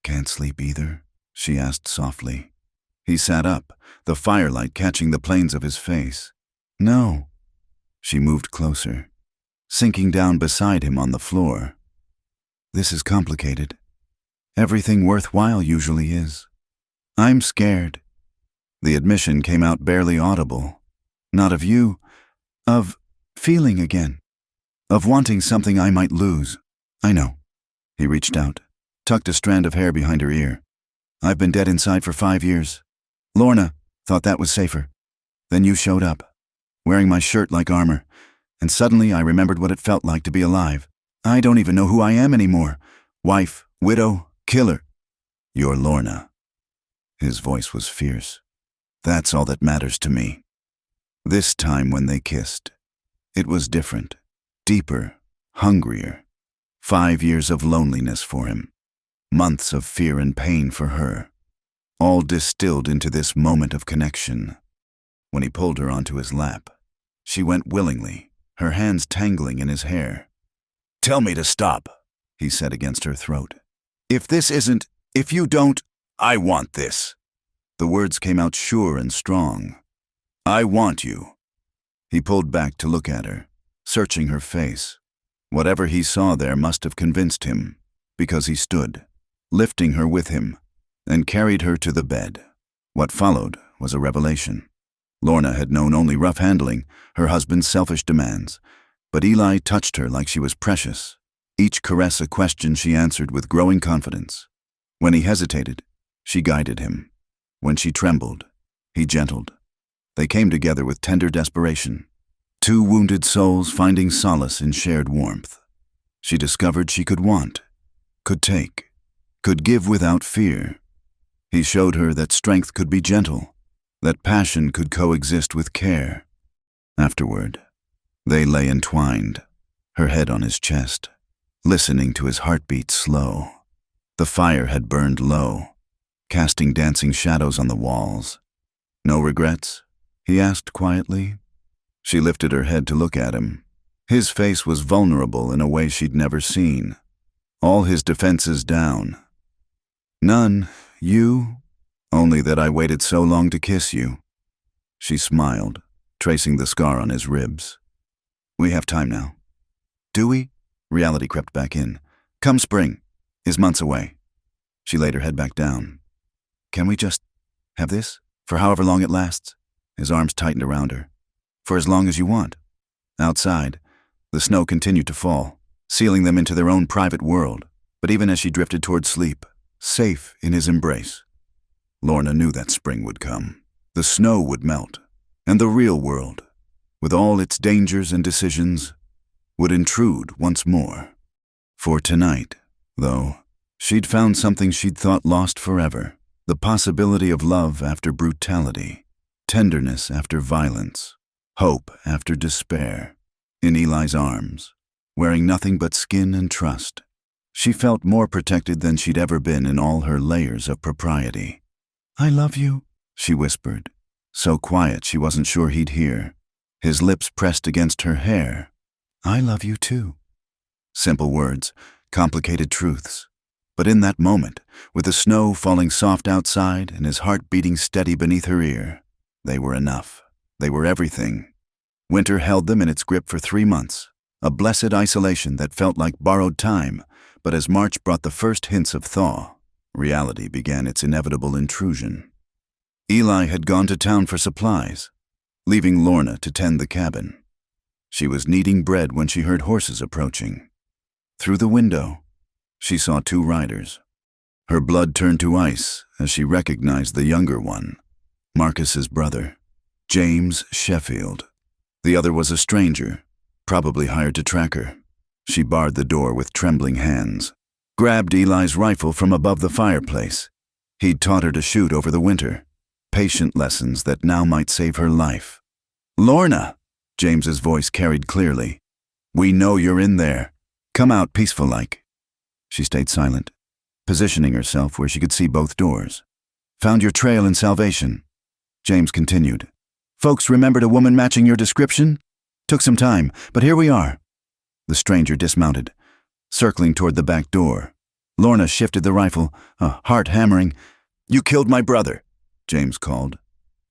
"Can't sleep either?" she asked softly. He sat up, the firelight catching the planes of his face. "No." She moved closer, sinking down beside him on the floor. "This is complicated. Everything worthwhile usually is. I'm scared." The admission came out barely audible. "Not of you, of feeling again, of wanting something I might lose." "I know." He reached out, tucked a strand of hair behind her ear. "I've been dead inside for 5 years. Lorna thought that was safer. Then you showed up, wearing my shirt like armor, and suddenly I remembered what it felt like to be alive. I don't even know who I am anymore. Wife, widow, killer." "You're Lorna." His voice was fierce. "That's all that matters to me." This time when they kissed, it was different, deeper, hungrier. 5 years of loneliness for him, months of fear and pain for her. all distilled into this moment of connection. When he pulled her onto his lap, she went willingly, her hands tangling in his hair. "Tell me to stop," he said against her throat. If you don't, I want this." The words came out sure and strong. "I want you." He pulled back to look at her, searching her face. Whatever he saw there must have convinced him, because he stood, lifting her with him, and carried her to the bed. What followed was a revelation. Lorna had known only rough handling, her husband's selfish demands, but Eli touched her like she was precious, each caress a question she answered with growing confidence. When he hesitated, she guided him. When she trembled, he gentled. They came together with tender desperation, two wounded souls finding solace in shared warmth. She discovered she could want, could take, could give without fear. He showed her that strength could be gentle, that passion could coexist with care. Afterward, they lay entwined, her head on his chest, listening to his heartbeat slow. The fire had burned low, casting dancing shadows on the walls. "No regrets?" he asked quietly. She lifted her head to look at him. His face was vulnerable in a way she'd never seen, all his defenses down. "None. You? Only that I waited so long to kiss you." She smiled, tracing the scar on his ribs. "We have time now." "Do we?" Reality crept back in. "Come spring is months away." She laid her head back down. "Can we just have this? For however long it lasts?" His arms tightened around her. "For as long as you want." Outside, the snow continued to fall, sealing them into their own private world. But even as she drifted toward sleep, safe in his embrace, Lorna knew that spring would come. The snow would melt, and the real world, with all its dangers and decisions, would intrude once more. For tonight, though, she'd found something she'd thought lost forever, the possibility of love after brutality, tenderness after violence, hope after despair. In Eli's arms, wearing nothing but skin and trust, she felt more protected than she'd ever been in all her layers of propriety. "I love you," she whispered, so quiet she wasn't sure he'd hear. His lips pressed against her hair. "I love you too." Simple words, complicated truths. But in that moment, with the snow falling soft outside and his heart beating steady beneath her ear, they were enough. They were everything. Winter held them in its grip for 3 months, a blessed isolation that felt like borrowed time, but as March brought the first hints of thaw, reality began its inevitable intrusion. Eli had gone to town for supplies, leaving Lorna to tend the cabin. She was kneading bread when she heard horses approaching. Through the window, she saw 2 riders. Her blood turned to ice as she recognized the younger one, Marcus's brother, James Sheffield. The other was a stranger, probably hired to track her. She barred the door with trembling hands, grabbed Eli's rifle from above the fireplace. He'd taught her to shoot over the winter, patient lessons that now might save her life. "Lorna!" James's voice carried clearly. "We know you're in there. Come out peaceful-like." She stayed silent, positioning herself where she could see both doors. "Found your trail in salvation," James continued. "Folks remembered a woman matching your description? Took some time, but here we are." The stranger dismounted, circling toward the back door. Lorna shifted the rifle, heart hammering. "You killed my brother," James called.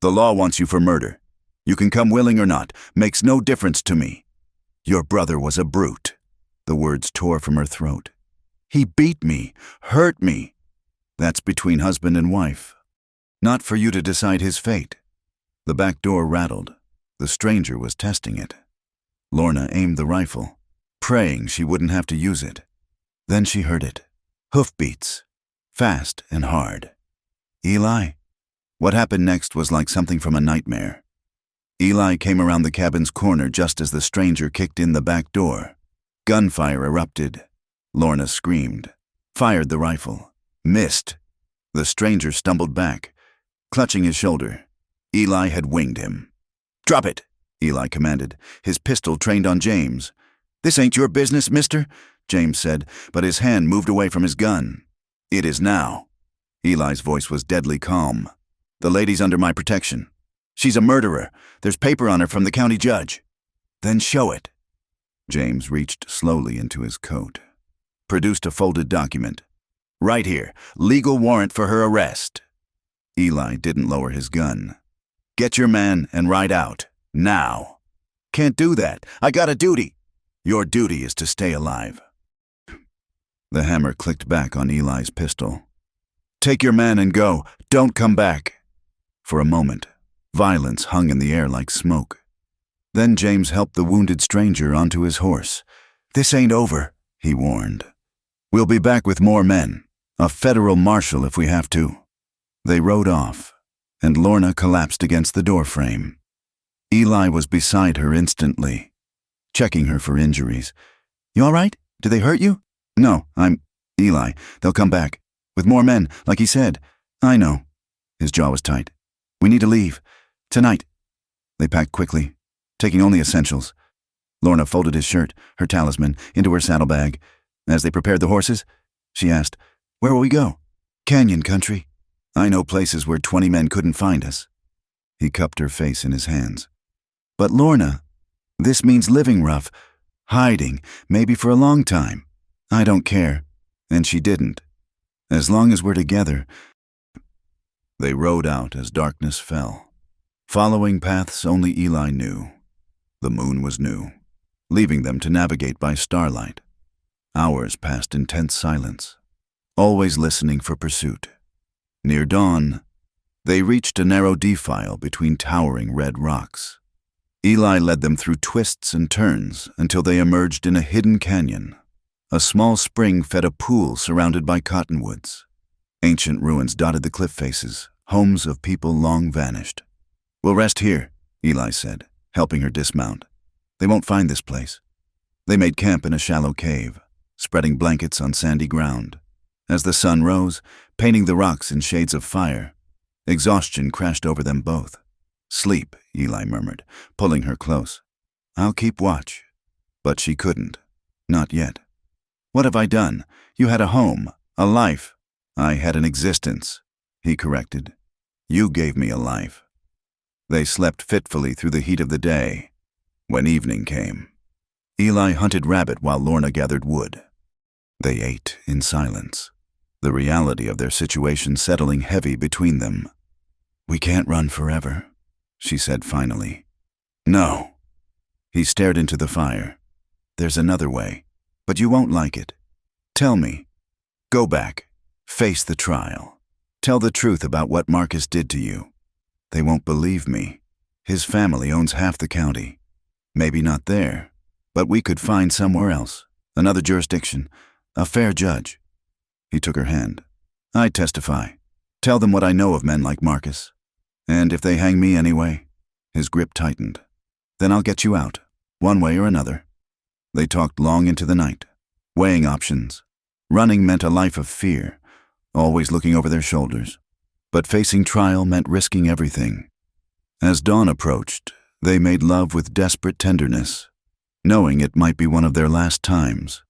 "The law wants you for murder. You can come willing or not, makes no difference to me. Your brother was a brute." The words tore from her throat. "He beat me, hurt me. That's between husband and wife. Not for you to decide his fate." The back door rattled. The stranger was testing it. Lorna aimed the rifle, praying she wouldn't have to use it. Then she heard it. Hoofbeats. Fast and hard. "Eli?" What happened next was like something from a nightmare. Eli came around the cabin's corner just as the stranger kicked in the back door. Gunfire erupted. Lorna screamed, fired the rifle, missed. The stranger stumbled back, clutching his shoulder. Eli had winged him. "Drop it," Eli commanded, his pistol trained on James. "This ain't your business, mister," James said, but his hand moved away from his gun. "It is now." Eli's voice was deadly calm. "The lady's under my protection. She's a murderer. There's paper on her from the county judge." "Then show it." James reached slowly into his coat, produced a folded document. "Right here, legal warrant for her arrest." Eli didn't lower his gun. "Get your man and ride out, now." "Can't do that. I got a duty." "Your duty is to stay alive." The hammer clicked back on Eli's pistol. "Take your man and go. Don't come back." For a moment, violence hung in the air like smoke. Then James helped the wounded stranger onto his horse. "This ain't over," he warned. "We'll be back with more men. A federal marshal if we have to." They rode off, and Lorna collapsed against the doorframe. Eli was beside her instantly, checking her for injuries. "You all right? Did they hurt you?" "No, Eli, they'll come back. With more men, like he said." "I know." His jaw was tight. "We need to leave. Tonight." They packed quickly, taking only essentials. Lorna folded his shirt, her talisman, into her saddlebag. As they prepared the horses, she asked, "Where will we go?" "Canyon country. I know places where 20 men couldn't find us." He cupped her face in his hands. "But Lorna, this means living rough, hiding, maybe for a long time. I don't care." And she didn't. "As long as we're together." They rode out as darkness fell, following paths only Eli knew. The moon was new, leaving them to navigate by starlight. Hours passed in tense silence, always listening for pursuit. Near dawn, they reached a narrow defile between towering red rocks. Eli led them through twists and turns until they emerged in a hidden canyon. A small spring fed a pool surrounded by cottonwoods. Ancient ruins dotted the cliff faces, homes of people long vanished. "We'll rest here," Eli said, helping her dismount. "They won't find this place." They made camp in a shallow cave, spreading blankets on sandy ground. As the sun rose, painting the rocks in shades of fire, exhaustion crashed over them both. "Sleep," Eli murmured, pulling her close. "I'll keep watch." But she couldn't. Not yet. "What have I done? You had a home, a life." "I had an existence," he corrected. "You gave me a life." They slept fitfully through the heat of the day. When evening came, Eli hunted rabbit while Lorna gathered wood. They ate in silence, the reality of their situation settling heavy between them. "We can't run forever," she said finally. "No." He stared into the fire. "There's another way, but you won't like it. Tell me. Go back. Face the trial. Tell the truth about what Marcus did to you." "They won't believe me. His family owns half the county. Maybe not there, but we could find somewhere else, another jurisdiction, a fair judge." He took her hand. "I testify. Tell them what I know of men like Marcus. And if they hang me anyway," his grip tightened, "then I'll get you out, one way or another." They talked long into the night, weighing options. Running meant a life of fear, always looking over their shoulders. But facing trial meant risking everything. As dawn approached, they made love with desperate tenderness, knowing it might be one of their last times.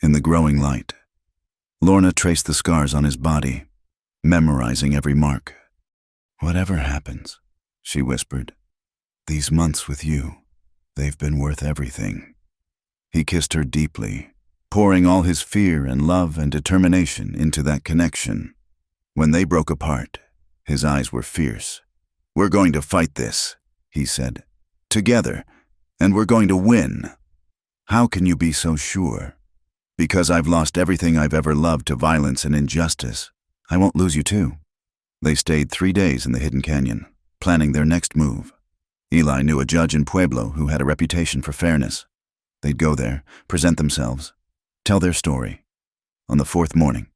In the growing light, Lorna traced the scars on his body, memorizing every mark. "Whatever happens," she whispered, "these months with you, they've been worth everything." He kissed her deeply, pouring all his fear and love and determination into that connection. When they broke apart, his eyes were fierce. "We're going to fight this," he said, "together, and we're going to win." "How can you be so sure?" "Because I've lost everything I've ever loved to violence and injustice. I won't lose you too." They stayed 3 days in the hidden canyon, planning their next move. Eli knew a judge in Pueblo who had a reputation for fairness. They'd go there, present themselves, tell their story. On the 4th morning,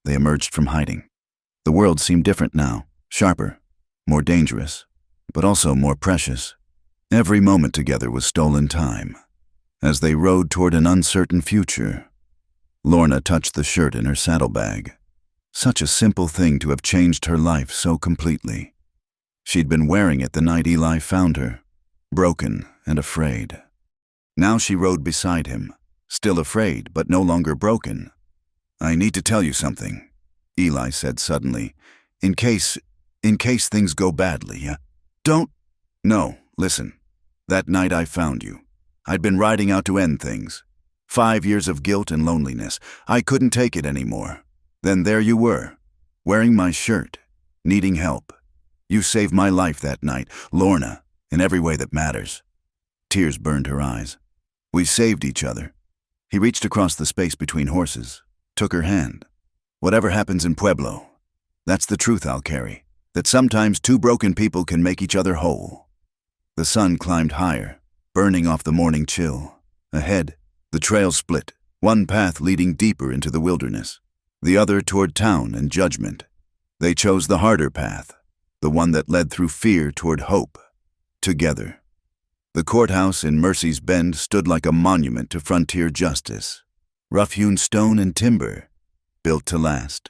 they emerged from hiding. The world seemed different now, sharper, more dangerous, but also more precious. Every moment together was stolen time. As they rode toward an uncertain future, Lorna touched the shirt in her saddlebag. Such a simple thing to have changed her life so completely. She'd been wearing it the night Eli found her, broken and afraid. Now she rode beside him, still afraid but no longer broken. "I need to tell you something." Eli said suddenly. In case things go badly, yeah? Don't. No, listen. That night I found you. I'd been riding out to end things. 5 years of guilt and loneliness. I couldn't take it anymore. Then there you were, wearing my shirt, needing help. You saved my life that night, Lorna, in every way that matters. Tears burned her eyes. We saved each other. He reached across the space between horses, took her hand. Whatever happens in Pueblo, that's the truth I'll carry, that sometimes two broken people can make each other whole. The sun climbed higher, burning off the morning chill. Ahead, the trail split, one path leading deeper into the wilderness, the other toward town and judgment. They chose the harder path, the one that led through fear toward hope, together. The courthouse in Mercy's Bend stood like a monument to frontier justice, rough-hewn stone and timber, built to last.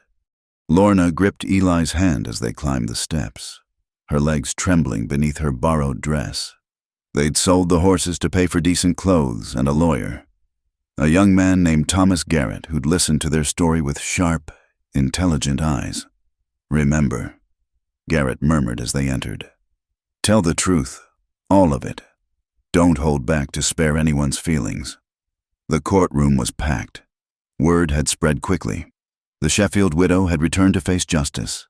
Lorna gripped Eli's hand as they climbed the steps, her legs trembling beneath her borrowed dress. They'd sold the horses to pay for decent clothes and a lawyer, a young man named Thomas Garrett who'd listened to their story with sharp, intelligent eyes. Remember, Garrett murmured as they entered. Tell the truth, all of it. Don't hold back to spare anyone's feelings. The courtroom was packed. Word had spread quickly. The Sheffield widow had returned to face justice.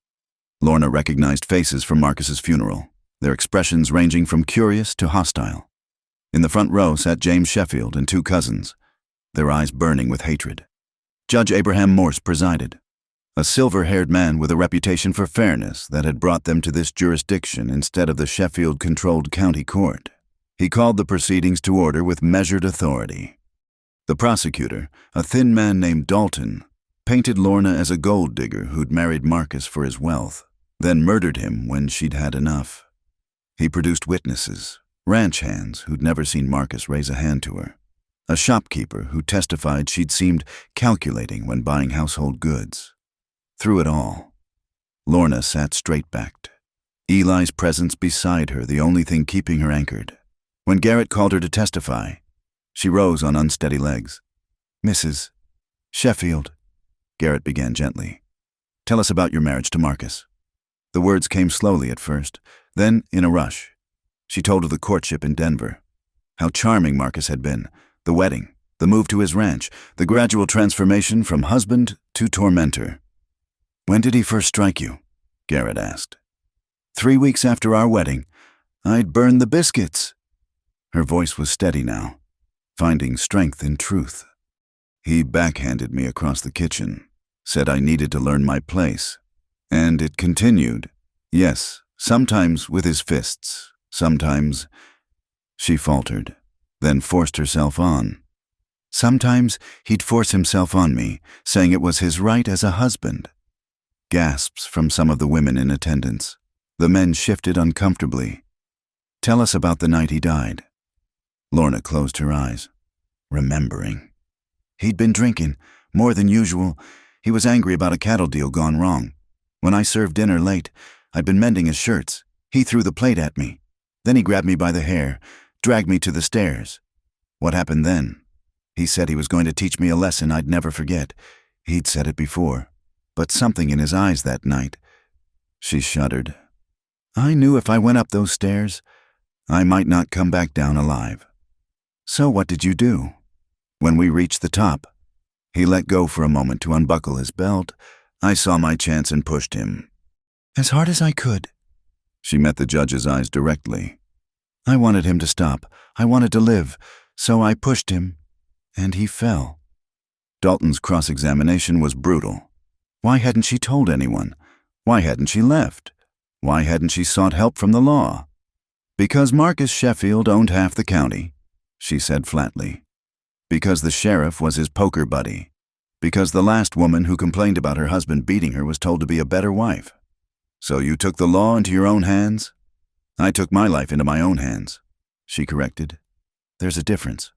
Lorna recognized faces from Marcus's funeral, their expressions ranging from curious to hostile. In the front row sat James Sheffield and 2 cousins, their eyes burning with hatred. Judge Abraham Morse presided, a silver-haired man with a reputation for fairness that had brought them to this jurisdiction instead of the Sheffield-controlled county court. He called the proceedings to order with measured authority. The prosecutor, a thin man named Dalton, painted Lorna as a gold digger who'd married Marcus for his wealth, then murdered him when she'd had enough. He produced witnesses, ranch hands who'd never seen Marcus raise a hand to her, a shopkeeper who testified she'd seemed calculating when buying household goods. Through it all, Lorna sat straight-backed, Eli's presence beside her the only thing keeping her anchored. When Garrett called her to testify, she rose on unsteady legs. Mrs. Sheffield, Garrett began gently, tell us about your marriage to Marcus. The words came slowly at first, then in a rush. She told of the courtship in Denver, how charming Marcus had been, the wedding, the move to his ranch, the gradual transformation from husband to tormentor. When did he first strike you? Garrett asked. 3 weeks after our wedding. I'd burned the biscuits. Her voice was steady now, finding strength in truth. He backhanded me across the kitchen, said I needed to learn my place. And it continued. Yes, sometimes with his fists, sometimes. She faltered, then forced herself on. Sometimes he'd force himself on me, saying it was his right as a husband. Gasps from some of the women in attendance. The men shifted uncomfortably. Tell us about the night he died. Lorna closed her eyes, remembering. He'd been drinking, more than usual. He was angry about a cattle deal gone wrong. When I served dinner late, I'd been mending his shirts. He threw the plate at me. Then he grabbed me by the hair, dragged me to the stairs. What happened then? He said he was going to teach me a lesson I'd never forget. He'd said it before. But something in his eyes that night. She shuddered. I knew if I went up those stairs, I might not come back down alive. So what did you do? When we reached the top, he let go for a moment to unbuckle his belt. I saw my chance and pushed him. As hard as I could. She met the judge's eyes directly. I wanted him to stop. I wanted to live. So I pushed him, and he fell. Dalton's cross-examination was brutal. Why hadn't she told anyone? Why hadn't she left? Why hadn't she sought help from the law? Because Marcus Sheffield owned half the county, she said flatly. Because the sheriff was his poker buddy. Because the last woman who complained about her husband beating her was told to be a better wife. So you took the law into your own hands? I took my life into my own hands, she corrected. There's a difference.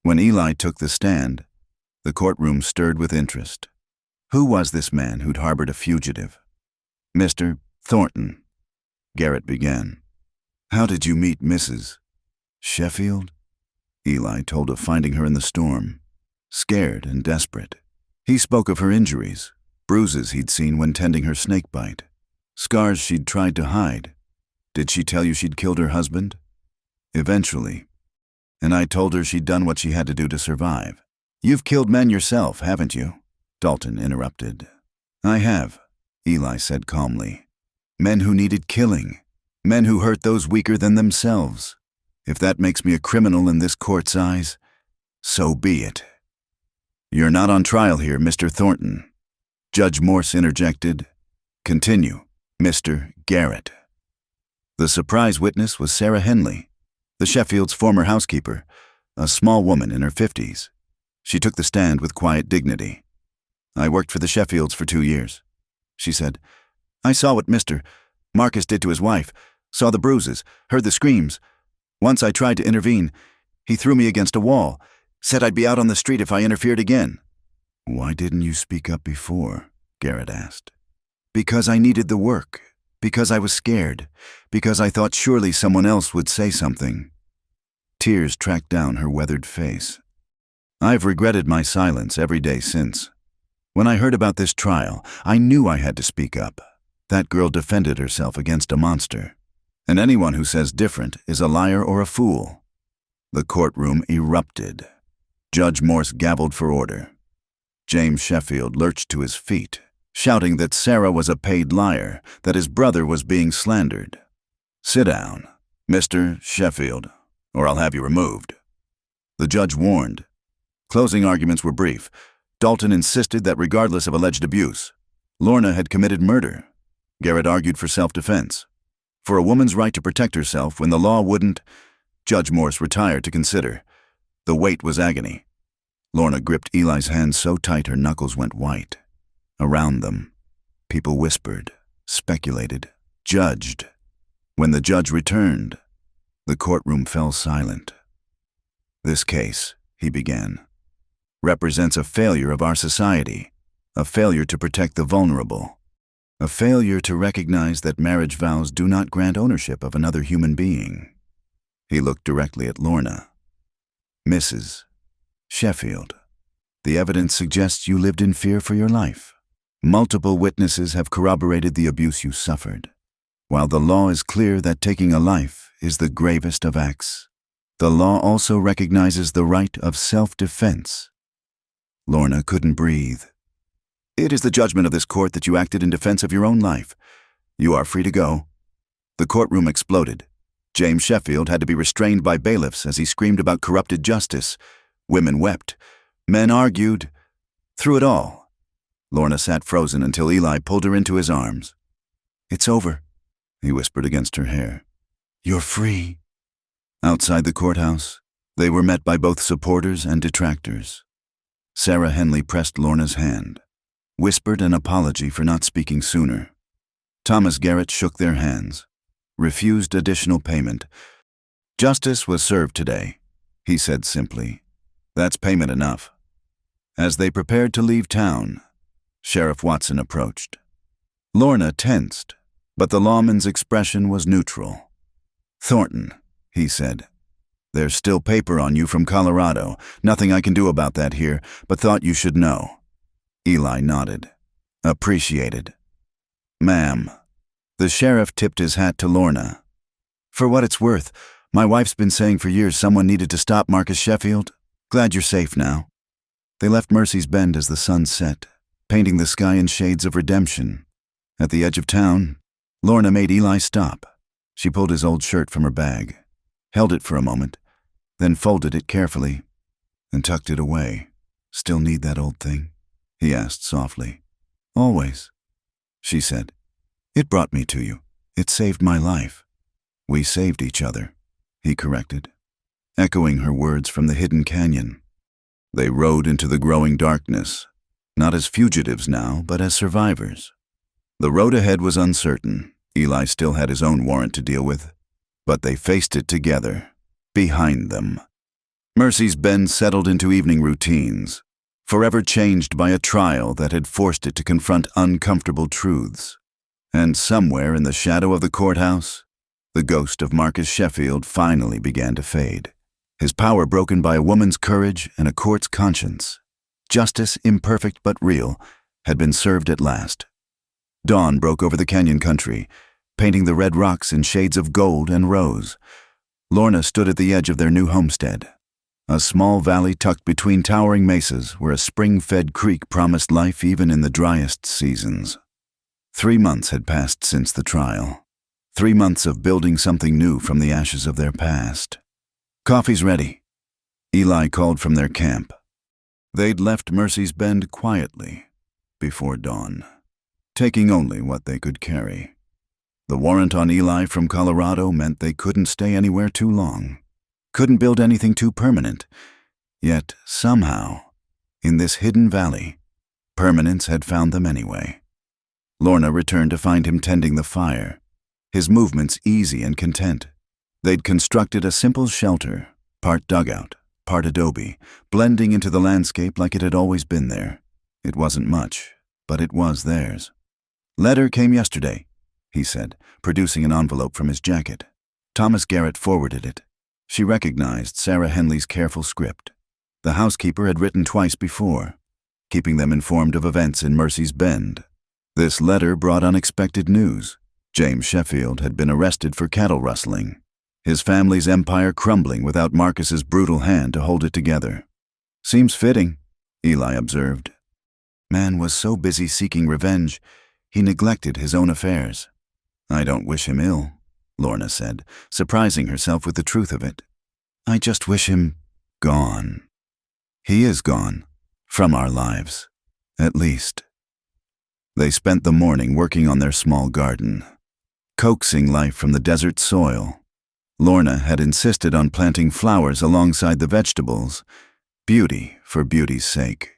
When Eli took the stand, the courtroom stirred with interest. Who was this man who'd harbored a fugitive? Mr. Thornton, Garrett began. How did you meet Mrs. Sheffield? Eli told of finding her in the storm, scared and desperate. He spoke of her injuries, bruises he'd seen when tending her snake bite, scars she'd tried to hide. Did she tell you she'd killed her husband? Eventually. And I told her she'd done what she had to do to survive. You've killed men yourself, haven't you? Dalton interrupted. I have, Eli said calmly. Men who needed killing. Men who hurt those weaker than themselves. If that makes me a criminal in this court's eyes, so be it. You're not on trial here, Mr. Thornton. Judge Morse interjected. Continue, Mr. Garrett. The surprise witness was Sarah Henley, the Sheffield's former housekeeper, a small woman in her 50s. She took the stand with quiet dignity. I worked for the Sheffields for 2 years, she said. I saw what Mr. Marcus did to his wife, saw the bruises, heard the screams. Once I tried to intervene. He threw me against a wall, said I'd be out on the street if I interfered again. Why didn't you speak up before? Garrett asked. Because I needed the work. Because I was scared. Because I thought surely someone else would say something. Tears tracked down her weathered face. I've regretted my silence every day since. When I heard about this trial, I knew I had to speak up. That girl defended herself against a monster. And anyone who says different is a liar or a fool. The courtroom erupted. Judge Morse gabbled for order. James Sheffield lurched to his feet, shouting that Sarah was a paid liar, that his brother was being slandered. Sit down, Mr. Sheffield, or I'll have you removed. The judge warned. Closing arguments were brief. Dalton insisted that regardless of alleged abuse, Lorna had committed murder. Garrett argued for self-defense. For a woman's right to protect herself when the law wouldn't, Judge Morse retired to consider. The wait was agony. Lorna gripped Eli's hand so tight her knuckles went white. Around them, people whispered, speculated, judged. When the judge returned, the courtroom fell silent. This case, he began, represents a failure of our society, a failure to protect the vulnerable, a failure to recognize that marriage vows do not grant ownership of another human being. He looked directly at Lorna. Mrs. Sheffield, the evidence suggests you lived in fear for your life. Multiple witnesses have corroborated the abuse you suffered. While the law is clear that taking a life is the gravest of acts, the law also recognizes the right of self-defense. Lorna couldn't breathe. It is the judgment of this court that you acted in defense of your own life. You are free to go. The courtroom exploded. James Sheffield had to be restrained by bailiffs as he screamed about corrupted justice. Women wept. Men argued. Through it all, Lorna sat frozen until Eli pulled her into his arms. It's over, he whispered against her hair. You're free. Outside the courthouse, they were met by both supporters and detractors. Sarah Henley pressed Lorna's hand, whispered an apology for not speaking sooner. Thomas Garrett shook their hands, refused additional payment. Justice was served today, he said simply. That's payment enough. As they prepared to leave town, Sheriff Watson approached. Lorna tensed, but the lawman's expression was neutral. Thornton, he said, there's still paper on you from Colorado. Nothing I can do about that here, but thought you should know. Eli nodded. Appreciated. Ma'am. The sheriff tipped his hat to Lorna. For what it's worth, my wife's been saying for years someone needed to stop Marcus Sheffield. Glad you're safe now. They left Mercy's Bend as the sun set, painting the sky in shades of redemption. At the edge of town, Lorna made Eli stop. She pulled his old shirt from her bag, held it for a moment, then folded it carefully and tucked it away. Still need that old thing? He asked softly. Always, she said. It brought me to you. It saved my life. We saved each other, he corrected, echoing her words from the hidden canyon. They rode into the growing darkness, not as fugitives now, but as survivors. The road ahead was uncertain. Eli still had his own warrant to deal with, but they faced it together, behind them. Mercy's Bend settled into evening routines, forever changed by a trial that had forced it to confront uncomfortable truths. And somewhere in the shadow of the courthouse, the ghost of Marcus Sheffield finally began to fade, his power broken by a woman's courage and a court's conscience. Justice imperfect but real, had been served at last. Dawn broke over the canyon country, painting the red rocks in shades of gold and rose. Lorna stood at the edge of their new homestead, a small valley tucked between towering mesas where a spring-fed creek promised life even in the driest seasons. 3 months had passed since the trial. 3 months of building something new from the ashes of their past. "Coffee's ready," Eli called from their camp. They'd left Mercy's Bend quietly before dawn, taking only what they could carry. The warrant on Eli from Colorado meant they couldn't stay anywhere too long, couldn't build anything too permanent. Yet, somehow, in this hidden valley, permanence had found them anyway. Lorna returned to find him tending the fire, his movements easy and content. They'd constructed a simple shelter, part dugout, part adobe, blending into the landscape like it had always been there. It wasn't much, but it was theirs. "Letter came yesterday," he said, producing an envelope from his jacket. Thomas Garrett forwarded it. She recognized Sarah Henley's careful script. The housekeeper had written twice before, keeping them informed of events in Mercy's Bend. This letter brought unexpected news. James Sheffield had been arrested for cattle rustling, his family's empire crumbling without Marcus's brutal hand to hold it together. "Seems fitting," Eli observed. Man was so busy seeking revenge, he neglected his own affairs. "I don't wish him ill," Lorna said, surprising herself with the truth of it. "I just wish him gone. He is gone, from our lives, at least." They spent the morning working on their small garden, coaxing life from the desert soil. Lorna had insisted on planting flowers alongside the vegetables, beauty for beauty's sake.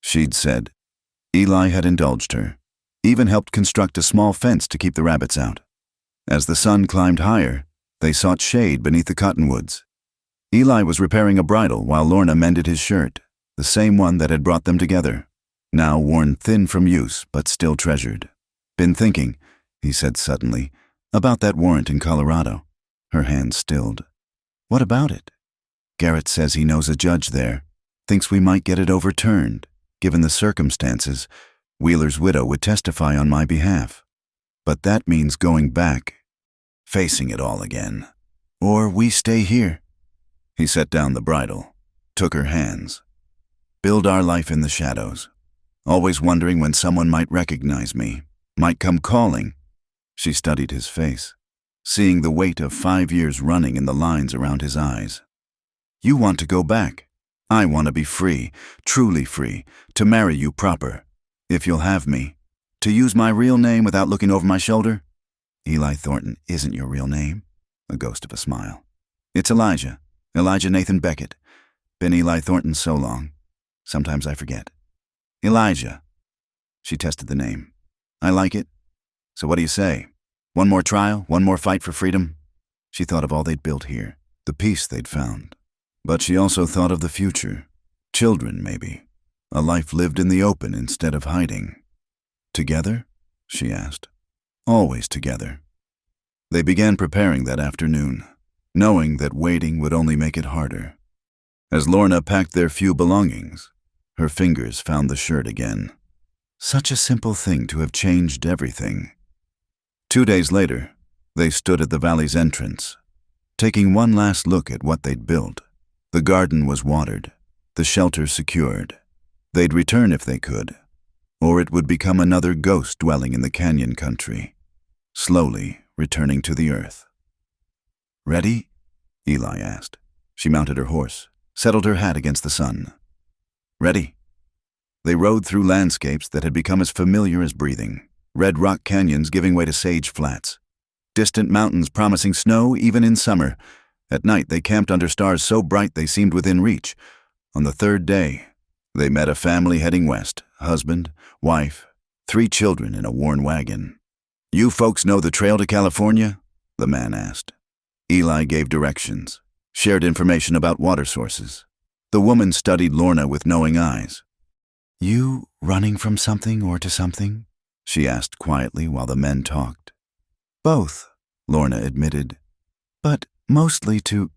She'd said. Eli had indulged her, even helped construct a small fence to keep the rabbits out. As the sun climbed higher, they sought shade beneath the cottonwoods. Eli was repairing a bridle while Lorna mended his shirt, the same one that had brought them together, now worn thin from use but still treasured. "Been thinking," he said suddenly, "about that warrant in Colorado." Her hands stilled. "What about it?" "Garrett says he knows a judge there, thinks we might get it overturned. Given the circumstances, Wheeler's widow would testify on my behalf. But that means going back, facing it all again. Or we stay here." He set down the bridle, took her hands. "Build our life in the shadows, always wondering when someone might recognize me, might come calling." She studied his face, seeing the weight of 5 years running in the lines around his eyes. "You want to go back. I want to be free, truly free, to marry you proper, if you'll have me, to use my real name without looking over my shoulder." "Eli Thornton isn't your real name," a ghost of a smile. "It's Elijah Nathan Beckett. Been Eli Thornton so long. Sometimes I forget." "Elijah." She tested the name. "I like it. So what do you say? One more trial, one more fight for freedom?" She thought of all they'd built here, the peace they'd found. But she also thought of the future. Children, maybe. A life lived in the open instead of hiding. "Together?" she asked. "Always together." They began preparing that afternoon, knowing that waiting would only make it harder. As Lorna packed their few belongings, her fingers found the shirt again. Such a simple thing to have changed everything. 2 days later, they stood at the valley's entrance, taking one last look at what they'd built. The garden was watered, the shelter secured. They'd return if they could, or it would become another ghost dwelling in the canyon country, slowly returning to the earth. "Ready?" Eli asked. She mounted her horse, settled her hat against the sun. "Ready." They rode through landscapes that had become as familiar as breathing, red rock canyons giving way to sage flats, distant mountains promising snow even in summer. At night they camped under stars so bright they seemed within reach. On the 3rd day, they met a family heading west, husband, wife, 3 children in a worn wagon. "You folks know the trail to California?" the man asked. Eli gave directions, shared information about water sources. The woman studied Lorna with knowing eyes. "You running from something or to something?" she asked quietly while the men talked. "Both," Lorna admitted. "But mostly to—"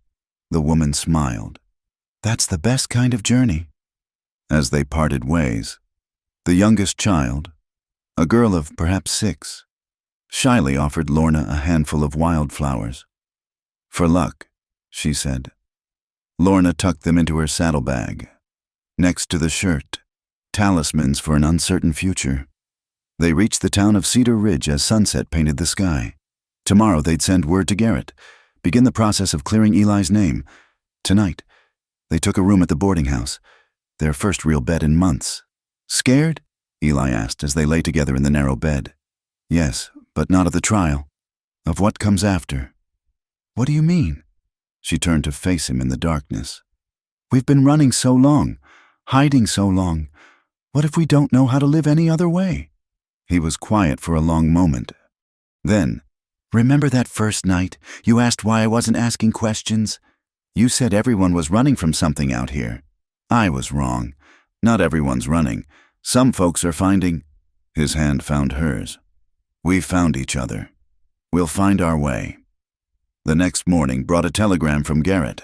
The woman smiled. "That's the best kind of journey." As they parted ways, The youngest child, a girl of perhaps 6, shyly offered Lorna a handful of wildflowers. "For luck," she said. Lorna tucked them into her saddlebag. Next to the shirt, talismans for an uncertain future. They reached the town of Cedar Ridge as sunset painted the sky. Tomorrow they'd send word to Garrett, begin the process of clearing Eli's name. Tonight, they took a room at the boarding house, their first real bed in months. "Scared?" Eli asked as they lay together in the narrow bed. "Yes, but not of the trial. Of what comes after." "What do you mean?" She turned to face him in the darkness. "We've been running so long, hiding so long. What if we don't know how to live any other way?" He was quiet for a long moment. Then, "Remember that first night? You asked why I wasn't asking questions? You said everyone was running from something out here. I was wrong. Not everyone's running. Some folks are finding—" His hand found hers. "We've found each other. We'll find our way." The next morning brought a telegram from Garrett.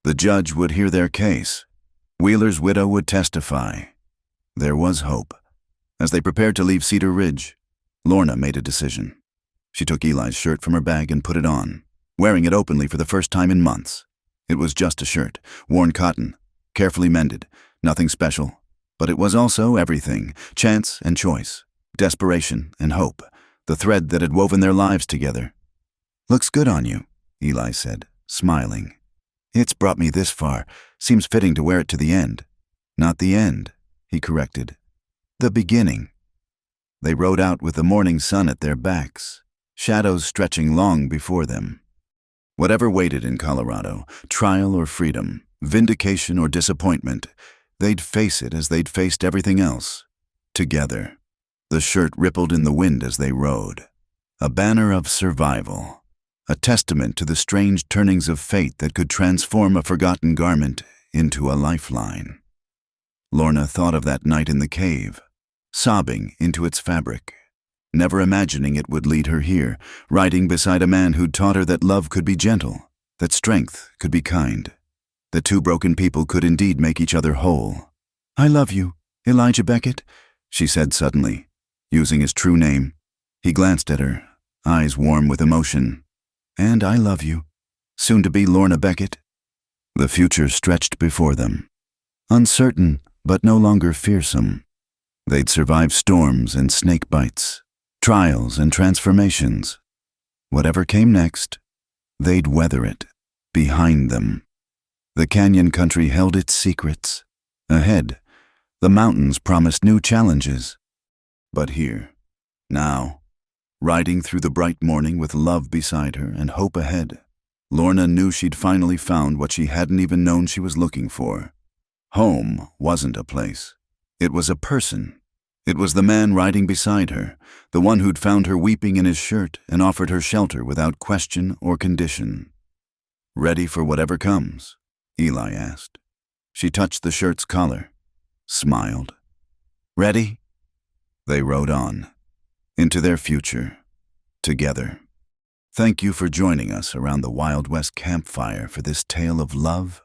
The judge would hear their case. Wheeler's widow would testify. There was hope. As they prepared to leave Cedar Ridge, Lorna made a decision. She took Eli's shirt from her bag and put it on, wearing it openly for the first time in months. It was just a shirt, worn cotton, carefully mended, nothing special. But it was also everything, chance and choice, desperation and hope, the thread that had woven their lives together. "Looks good on you," Eli said, smiling. "It's brought me this far. Seems fitting to wear it to the end." "Not the end," he corrected. "The beginning." They rode out with the morning sun at their backs, shadows stretching long before them. Whatever waited in Colorado, trial or freedom, vindication or disappointment, they'd face it as they'd faced everything else, together. The shirt rippled in the wind as they rode, a banner of survival, a testament to the strange turnings of fate that could transform a forgotten garment into a lifeline. Lorna thought of that night in the cave, sobbing into its fabric, never imagining it would lead her here, riding beside a man who'd taught her that love could be gentle, that strength could be kind, that two broken people could indeed make each other whole. "I love you, Elijah Beckett," she said suddenly, using his true name. He glanced at her, eyes warm with emotion. "And I love you, soon to be Lorna Beckett." The future stretched before them, uncertain but no longer fearsome. They'd survive storms and snake bites, trials and transformations. Whatever came next, they'd weather it, behind them. The canyon country held its secrets. Ahead, the mountains promised new challenges. But here, now, riding through the bright morning with love beside her and hope ahead, Lorna knew she'd finally found what she hadn't even known she was looking for. Home wasn't a place. It was a person. It was the man riding beside her, the one who'd found her weeping in his shirt and offered her shelter without question or condition. "Ready for whatever comes?" Eli asked. She touched the shirt's collar, smiled. "Ready?" They rode on, into their future, together. Thank you for joining us around the Wild West Campfire for this tale of love,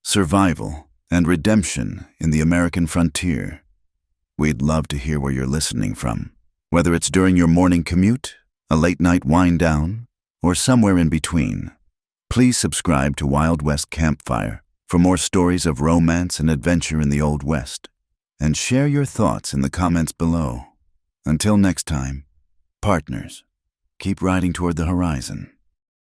survival, and redemption in the American frontier. We'd love to hear where you're listening from, whether it's during your morning commute, a late-night wind-down, or somewhere in between. Please subscribe to Wild West Campfire for more stories of romance and adventure in the Old West, and share your thoughts in the comments below. Until next time, partners, keep riding toward the horizon.